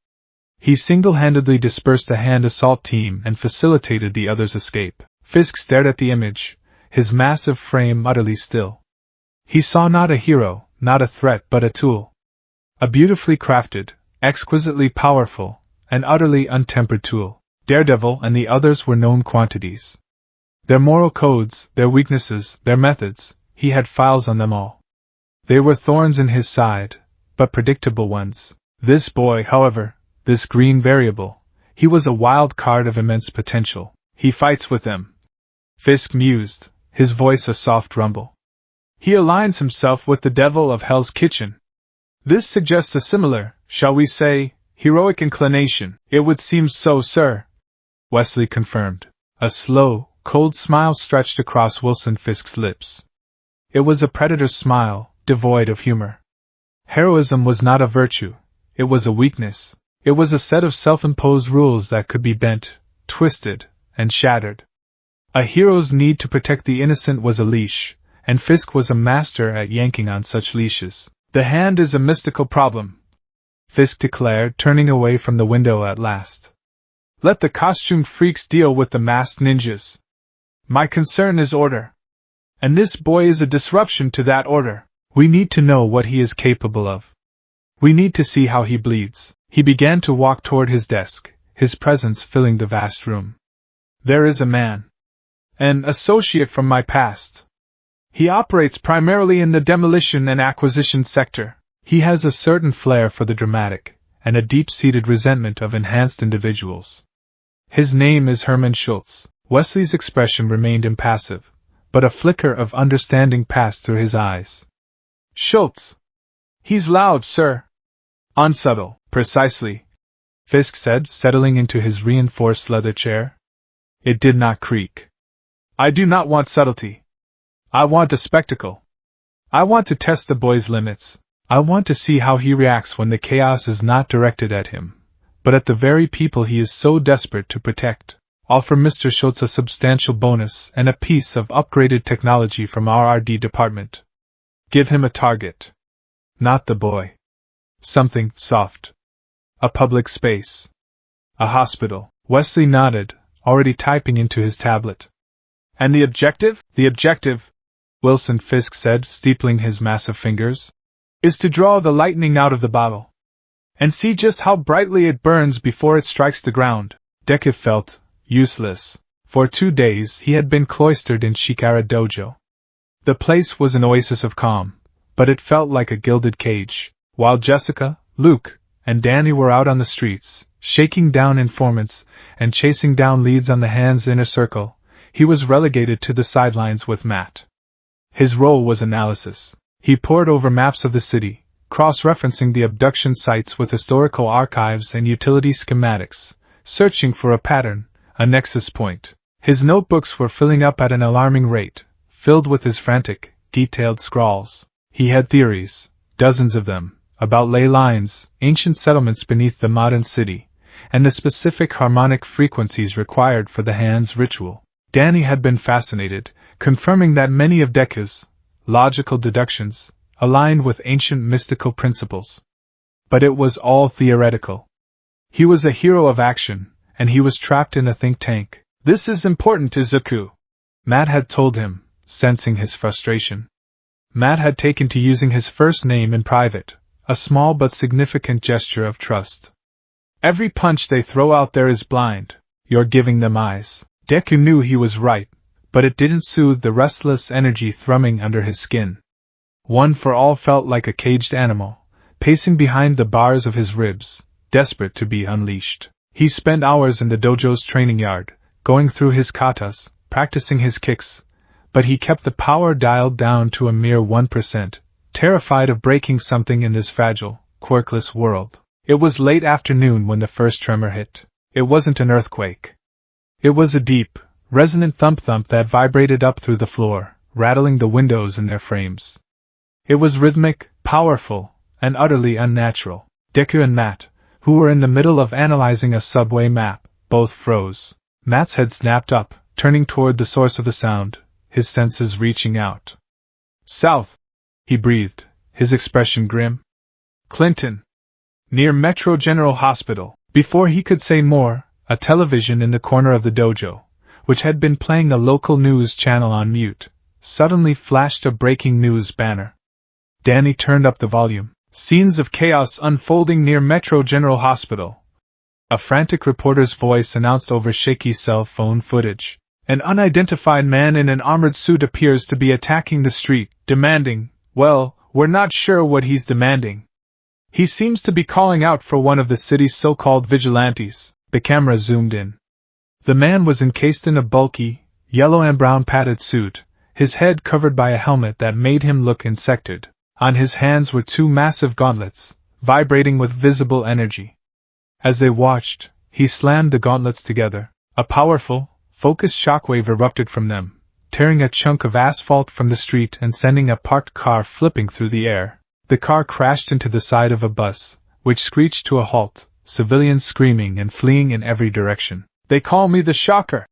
He single-handedly dispersed the hand assault team and facilitated the others' escape." Fisk stared at the image, his massive frame utterly still. He saw not a hero, not a threat, but a tool. A beautifully crafted, exquisitely powerful, and utterly untempered tool. Daredevil and the others were known quantities. Their moral codes, their weaknesses, their methods, he had files on them all. They were thorns in his side, but predictable ones. This boy, however, this green variable, he was a wild card of immense potential. "He fights with them," Fisk mused, his voice a soft rumble. "He aligns himself with the devil of Hell's Kitchen. This suggests a similar, shall we say, heroic inclination." "It would seem so, sir," Wesley confirmed. A slow, cold smile stretched across Wilson Fisk's lips. It was a predator's smile, devoid of humor. Heroism was not a virtue, it was a weakness. It was a set of self-imposed rules that could be bent, twisted, and shattered. A hero's need to protect the innocent was a leash, and Fisk was a master at yanking on such leashes. "The hand is a mystical problem," Fisk declared, turning away from the window at last. "Let the costumed freaks deal with the masked ninjas. My concern is order. And this boy is a disruption to that order. We need to know what he is capable of. We need to see how he bleeds." He began to walk toward his desk, his presence filling the vast room. "There is a man. An associate from my past. He operates primarily in the demolition and acquisition sector. He has a certain flair for the dramatic, and a deep-seated resentment of enhanced individuals. His name is Hermann Schultz." Wesley's expression remained impassive, but a flicker of understanding passed through his eyes. Schultz! He's loud, sir. Unsubtle, precisely, Fisk said, settling into his reinforced leather chair. It did not creak. I do not want subtlety. I want a spectacle. I want to test the boy's limits. I want to see how he reacts when the chaos is not directed at him, but at the very people he is so desperate to protect. Offer Mr. Schultz a substantial bonus and a piece of upgraded technology from our R&D department. Give him a target. Not the boy. Something soft. A public space. A hospital. Wesley nodded, already typing into his tablet. And the objective? The objective, Wilson Fisk said, steepling his massive fingers, is to draw the lightning out of the bottle. And see just how brightly it burns before it strikes the ground. Deku felt useless. For 2 days he had been cloistered in Shikara Dojo. The place was an oasis of calm, but it felt like a gilded cage. While Jessica, Luke, and Danny were out on the streets, shaking down informants and chasing down leads on the Hand's inner circle, he was relegated to the sidelines with Matt. His role was analysis. He pored over maps of the city, cross-referencing the abduction sites with historical archives and utility schematics, searching for a pattern, a nexus point. His notebooks were filling up at an alarming rate, filled with his frantic, detailed scrawls. He had theories, dozens of them, about ley lines, ancient settlements beneath the modern city, and the specific harmonic frequencies required for the Hand's ritual. Danny had been fascinated, confirming that many of Deku's logical deductions aligned with ancient mystical principles. But it was all theoretical. He was a hero of action, and he was trapped in a think tank. This is important to Deku, Matt had told him, sensing his frustration. Matt had taken to using his first name in private, a small but significant gesture of trust. Every punch they throw out there is blind. You're giving them eyes. Deku knew he was right, but it didn't soothe the restless energy thrumming under his skin. One for All felt like a caged animal, pacing behind the bars of his ribs, desperate to be unleashed. He spent hours in the dojo's training yard, going through his katas, practicing his kicks, but he kept the power dialed down to a mere 1%, terrified of breaking something in this fragile, quirkless world. It was late afternoon when the first tremor hit. It wasn't an earthquake. It was a deep, resonant thump-thump that vibrated up through the floor, rattling the windows in their frames. It was rhythmic, powerful, and utterly unnatural. Deku and Matt, who were in the middle of analyzing a subway map, both froze. Matt's head snapped up, turning toward the source of the sound, his senses reaching out. South, he breathed, his expression grim. Clinton. Near Metro General Hospital. Before he could say more, a television in the corner of the dojo, which had been playing a local news channel on mute, suddenly flashed a breaking news banner. Danny turned up the volume. Scenes of chaos unfolding near Metro General Hospital. A frantic reporter's voice announced over shaky cell phone footage. An unidentified man in an armored suit appears to be attacking the street, demanding, well, we're not sure what he's demanding. He seems to be calling out for one of the city's so-called vigilantes. The camera zoomed in. The man was encased in a bulky, yellow and brown padded suit, his head covered by a helmet that made him look insected. On his hands were 2 massive gauntlets, vibrating with visible energy. As they watched, he slammed the gauntlets together. A powerful, focused shockwave erupted from them, tearing a chunk of asphalt from the street and sending a parked car flipping through the air. The car crashed into the side of a bus, which screeched to a halt, civilians screaming and fleeing in every direction. They call me the Shocker,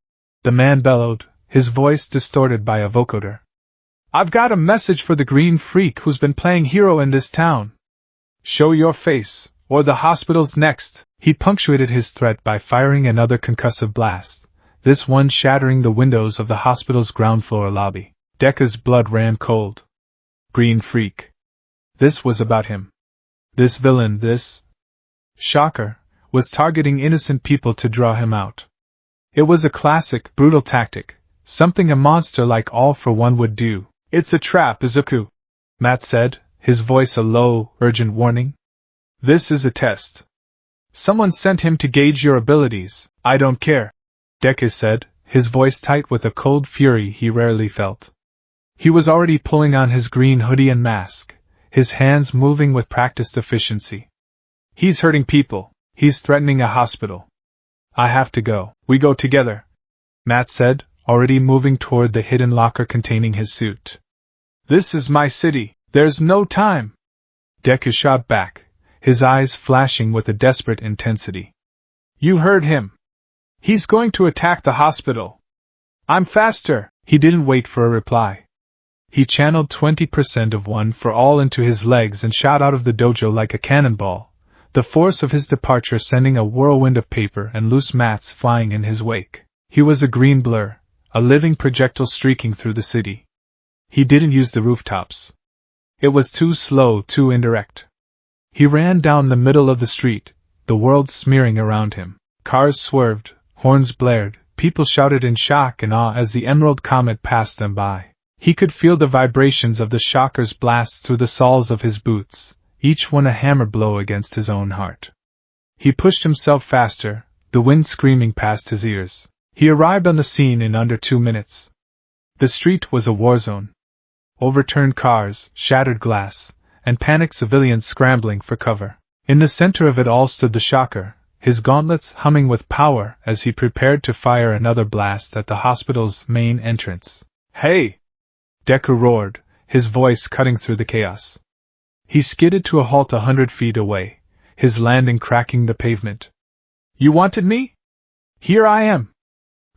the man bellowed, his voice distorted by a vocoder. I've got a message for the green freak who's been playing hero in this town. Show your face, or the hospital's next. He punctuated his threat by firing another concussive blast, this one shattering the windows of the hospital's ground floor lobby. Deku's blood ran cold. Green freak. This was about him. This villain, this Shocker, was targeting innocent people to draw him out. It was a classic, brutal tactic, something a monster like All for One would do. It's a trap, Izuku, Matt said, his voice a low, urgent warning. This is a test. Someone sent him to gauge your abilities. I don't care, Deku said, his voice tight with a cold fury he rarely felt. He was already pulling on his green hoodie and mask, his hands moving with practiced efficiency. He's hurting people. He's threatening a hospital. I have to go. We go together, Matt said, already moving toward the hidden locker containing his suit. This is my city. There's no time. Deku shot back, his eyes flashing with a desperate intensity. You heard him. He's going to attack the hospital. I'm faster. He didn't wait for a reply. He channeled 20% of one for all into his legs and shot out of the dojo like a cannonball, the force of his departure sending a whirlwind of paper and loose mats flying in his wake. He was a green blur, a living projectile streaking through the city. He didn't use the rooftops. It was too slow, too indirect. He ran down the middle of the street, the world smearing around him. Cars swerved, horns blared, people shouted in shock and awe as the emerald comet passed them by. He could feel the vibrations of the shocker's blasts through the soles of his boots, each one a hammer blow against his own heart. He pushed himself faster, the wind screaming past his ears. He arrived on the scene in under 2 minutes. The street was a war zone. Overturned cars, shattered glass, and panicked civilians scrambling for cover. In the center of it all stood the shocker, his gauntlets humming with power as he prepared to fire another blast at the hospital's main entrance. Hey! Deku roared, his voice cutting through the chaos. He skidded to a halt 100 feet away, his landing cracking the pavement. You wanted me? Here I am.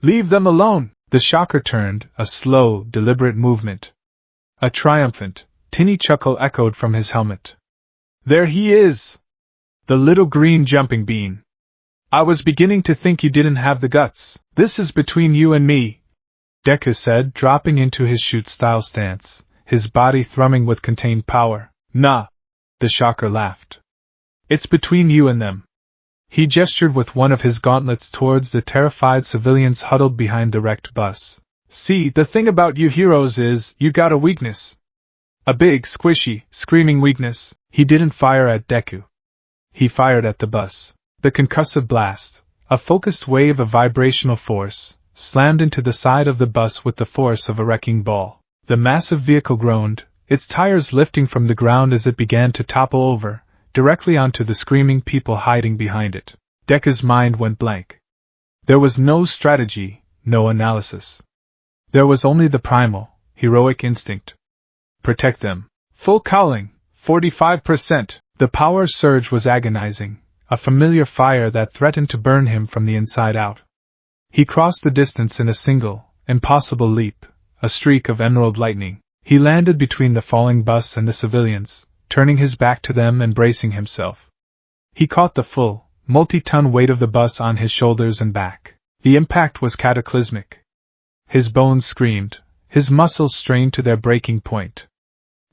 Leave them alone. The shocker turned, a slow, deliberate movement. A triumphant, tinny chuckle echoed from his helmet. There he is! The little green jumping bean. I was beginning to think you didn't have the guts. This is between you and me, Deku said, dropping into his shoot-style stance, his body thrumming with contained power. Nah, the shocker laughed. It's between you and them. He gestured with one of his gauntlets towards the terrified civilians huddled behind the wrecked bus. See, the thing about you heroes is, you got a weakness. A big, squishy, screaming weakness. He didn't fire at Deku. He fired at the bus. The concussive blast, a focused wave of vibrational force, slammed into the side of the bus with the force of a wrecking ball. The massive vehicle groaned, its tires lifting from the ground as it began to topple over, directly onto the screaming people hiding behind it. Deku's mind went blank. There was no strategy, no analysis. There was only the primal, heroic instinct. Protect them. Full cowling, 45%. The power surge was agonizing, a familiar fire that threatened to burn him from the inside out. He crossed the distance in a single, impossible leap, a streak of emerald lightning. He landed between the falling bus and the civilians, turning his back to them and bracing himself. He caught the full, multi-ton weight of the bus on his shoulders and back. The impact was cataclysmic. His bones screamed, his muscles strained to their breaking point.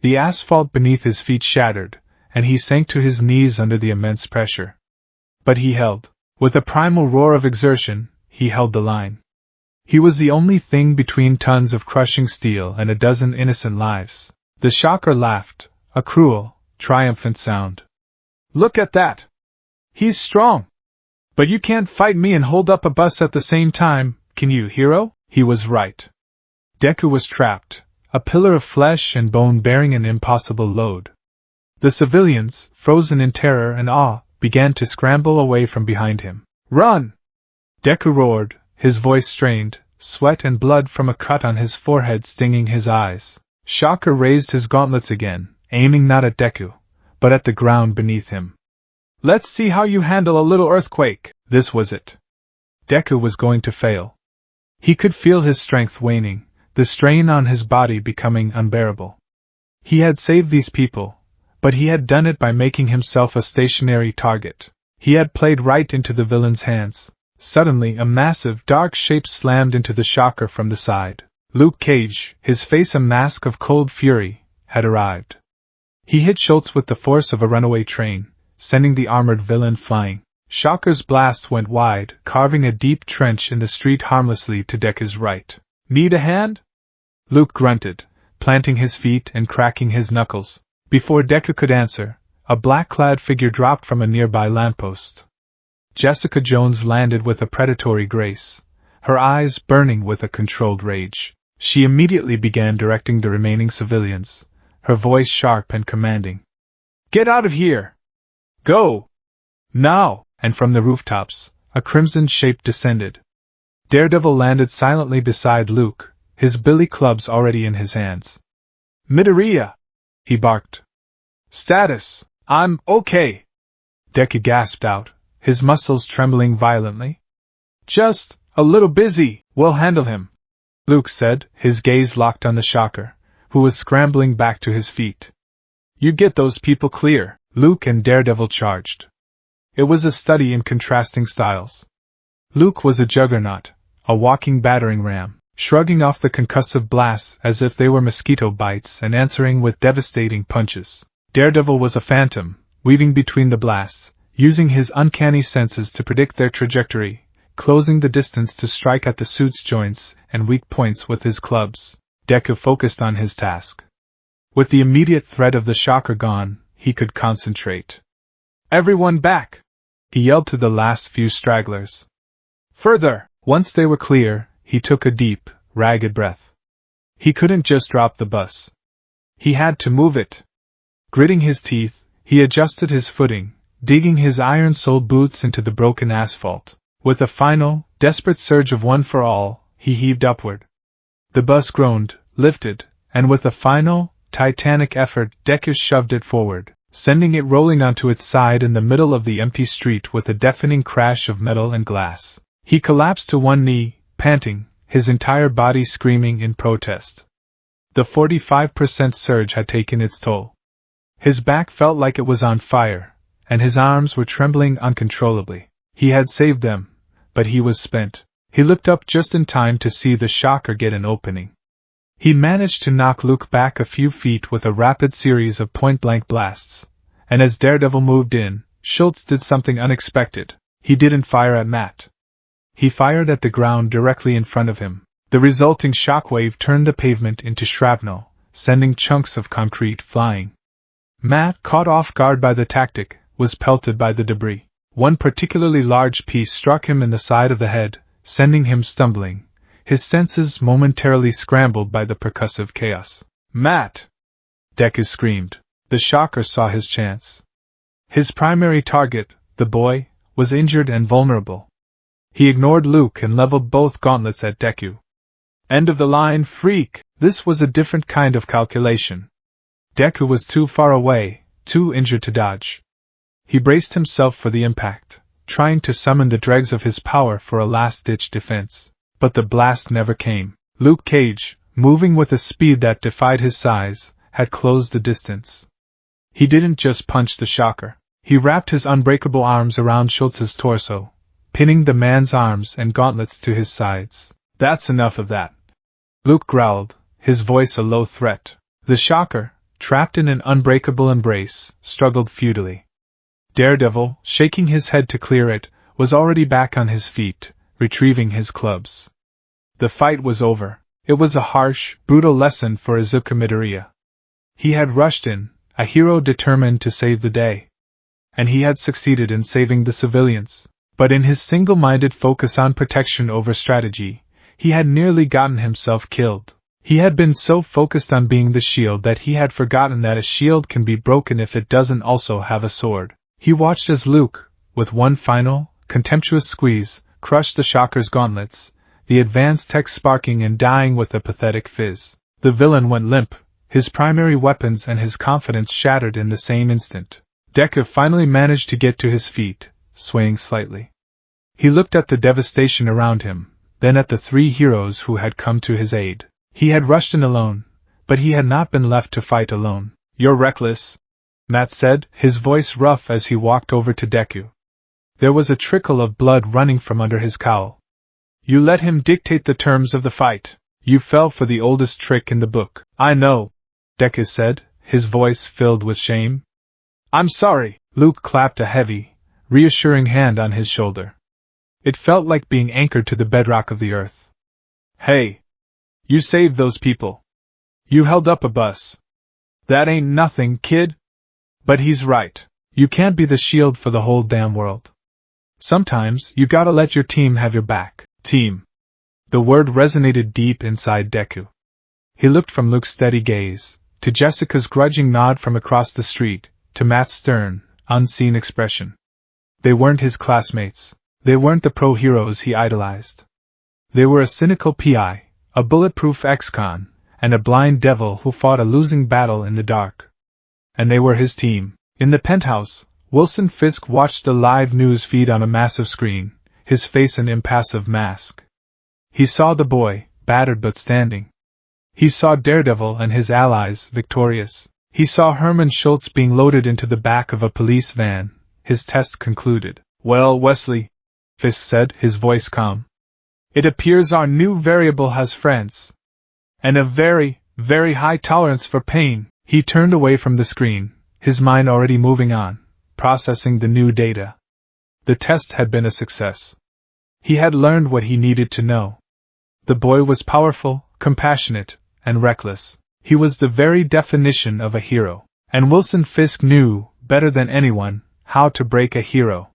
The asphalt beneath his feet shattered, and he sank to his knees under the immense pressure. But he held. With a primal roar of exertion, he held the line. He was the only thing between tons of crushing steel and a dozen innocent lives. The shocker laughed, a cruel, triumphant sound. Look at that! He's strong! But you can't fight me and hold up a bus at the same time, can you, hero? He was right. Deku was trapped, a pillar of flesh and bone bearing an impossible load. The civilians, frozen in terror and awe, began to scramble away from behind him. Run! Deku roared, his voice strained, sweat and blood from a cut on his forehead stinging his eyes. Shocker raised his gauntlets again, aiming not at Deku, but at the ground beneath him. Let's see how you handle a little earthquake. This was it. Deku was going to fail. He could feel his strength waning, the strain on his body becoming unbearable. He had saved these people, but he had done it by making himself a stationary target. He had played right into the villain's hands. Suddenly, a massive, dark shape slammed into the shocker from the side. Luke Cage, his face a mask of cold fury, had arrived. He hit Schultz with the force of a runaway train, sending the armored villain flying. Shocker's blast went wide, carving a deep trench in the street harmlessly to Deku's right. Need a hand? Luke grunted, planting his feet and cracking his knuckles. Before Deku could answer, a black-clad figure dropped from a nearby lamppost. Jessica Jones landed with a predatory grace, her eyes burning with a controlled rage. She immediately began directing the remaining civilians, her voice sharp and commanding. "Get out of here! Go! Now!" And from the rooftops, a crimson shape descended. Daredevil landed silently beside Luke, his billy clubs already in his hands. "Midoriya!" he barked. "Status, I'm okay," Deku gasped out, his muscles trembling violently. "Just a little busy, we'll handle him," Luke said, his gaze locked on the shocker, who was scrambling back to his feet. "You get those people clear," Luke and Daredevil charged. It was a study in contrasting styles. Luke was a juggernaut, a walking battering ram, shrugging off the concussive blasts as if they were mosquito bites and answering with devastating punches. Daredevil was a phantom, weaving between the blasts, using his uncanny senses to predict their trajectory, closing the distance to strike at the suit's joints and weak points with his clubs. Deku focused on his task. With the immediate threat of the shocker gone, he could concentrate. "Everyone back!" he yelled to the last few stragglers. "Further!" Once they were clear, he took a deep, ragged breath. He couldn't just drop the bus. He had to move it. Gritting his teeth, he adjusted his footing, digging his iron-soled boots into the broken asphalt. With a final, desperate surge of one for all, he heaved upward. The bus groaned, lifted, and with a final, titanic effort, Deku shoved it forward, sending it rolling onto its side in the middle of the empty street with a deafening crash of metal and glass. He collapsed to one knee, panting, his entire body screaming in protest. The 45% surge had taken its toll. His back felt like it was on fire, and his arms were trembling uncontrollably. He had saved them, but he was spent. He looked up just in time to see the shocker get an opening. He managed to knock Luke back a few feet with a rapid series of point-blank blasts, and as Daredevil moved in, Schultz did something unexpected. He didn't fire at Matt. He fired at the ground directly in front of him. The resulting shockwave turned the pavement into shrapnel, sending chunks of concrete flying. Matt, caught off guard by the tactic, was pelted by the debris. One particularly large piece struck him in the side of the head, sending him stumbling, his senses momentarily scrambled by the percussive chaos. "Matt!" Deku screamed. The shocker saw his chance. His primary target, the boy, was injured and vulnerable. He ignored Luke and leveled both gauntlets at Deku. End of the line, freak! This was a different kind of calculation. Deku was too far away, too injured to dodge. He braced himself for the impact, trying to summon the dregs of his power for a last-ditch defense. But the blast never came. Luke Cage, moving with a speed that defied his size, had closed the distance. He didn't just punch the shocker. He wrapped his unbreakable arms around Schultz's torso, pinning the man's arms and gauntlets to his sides. "That's enough of that," Luke growled, his voice a low threat. The shocker, trapped in an unbreakable embrace, struggled futilely. Daredevil, shaking his head to clear it, was already back on his feet, retrieving his clubs. The fight was over. It was a harsh, brutal lesson for Izuku Midoriya. He had rushed in, a hero determined to save the day. And he had succeeded in saving the civilians. But in his single-minded focus on protection over strategy, he had nearly gotten himself killed. He had been so focused on being the shield that he had forgotten that a shield can be broken if it doesn't also have a sword. He watched as Luke, with one final, contemptuous squeeze, crushed the shocker's gauntlets, the advanced tech sparking and dying with a pathetic fizz. The villain went limp, his primary weapons and his confidence shattered in the same instant. Deku finally managed to get to his feet, swaying slightly. He looked at the devastation around him, then at the three heroes who had come to his aid. He had rushed in alone, but he had not been left to fight alone. "You're reckless," Matt said, his voice rough as he walked over to Deku. There was a trickle of blood running from under his cowl. "You let him dictate the terms of the fight. You fell for the oldest trick in the book." "I know," Deku said, his voice filled with shame. "I'm sorry." Luke clapped a heavy, reassuring hand on his shoulder. It felt like being anchored to the bedrock of the earth. "Hey! You saved those people. You held up a bus. That ain't nothing, kid." But he's right. You can't be the shield for the whole damn world. Sometimes you gotta let your team have your back. Team. The word resonated deep inside Deku. He looked from Luke's steady gaze, to Jessica's grudging nod from across the street, to Matt's stern, unseen expression. They weren't his classmates. They weren't the pro-heroes he idolized. They were a cynical PI, a bulletproof ex-con, and a blind devil who fought a losing battle in the dark. And they were his team. In the penthouse, Wilson Fisk watched the live news feed on a massive screen, his face an impassive mask. He saw the boy, battered but standing. He saw Daredevil and his allies victorious. He saw Herman Schultz being loaded into the back of a police van, his test concluded. "Well, Wesley," Fisk said, his voice calm. "It appears our new variable has friends. And a very, very high tolerance for pain." He turned away from the screen, his mind already moving on, processing the new data. The test had been a success. He had learned what he needed to know. The boy was powerful, compassionate, and reckless. He was the very definition of a hero. And Wilson Fisk knew, better than anyone, how to break a hero.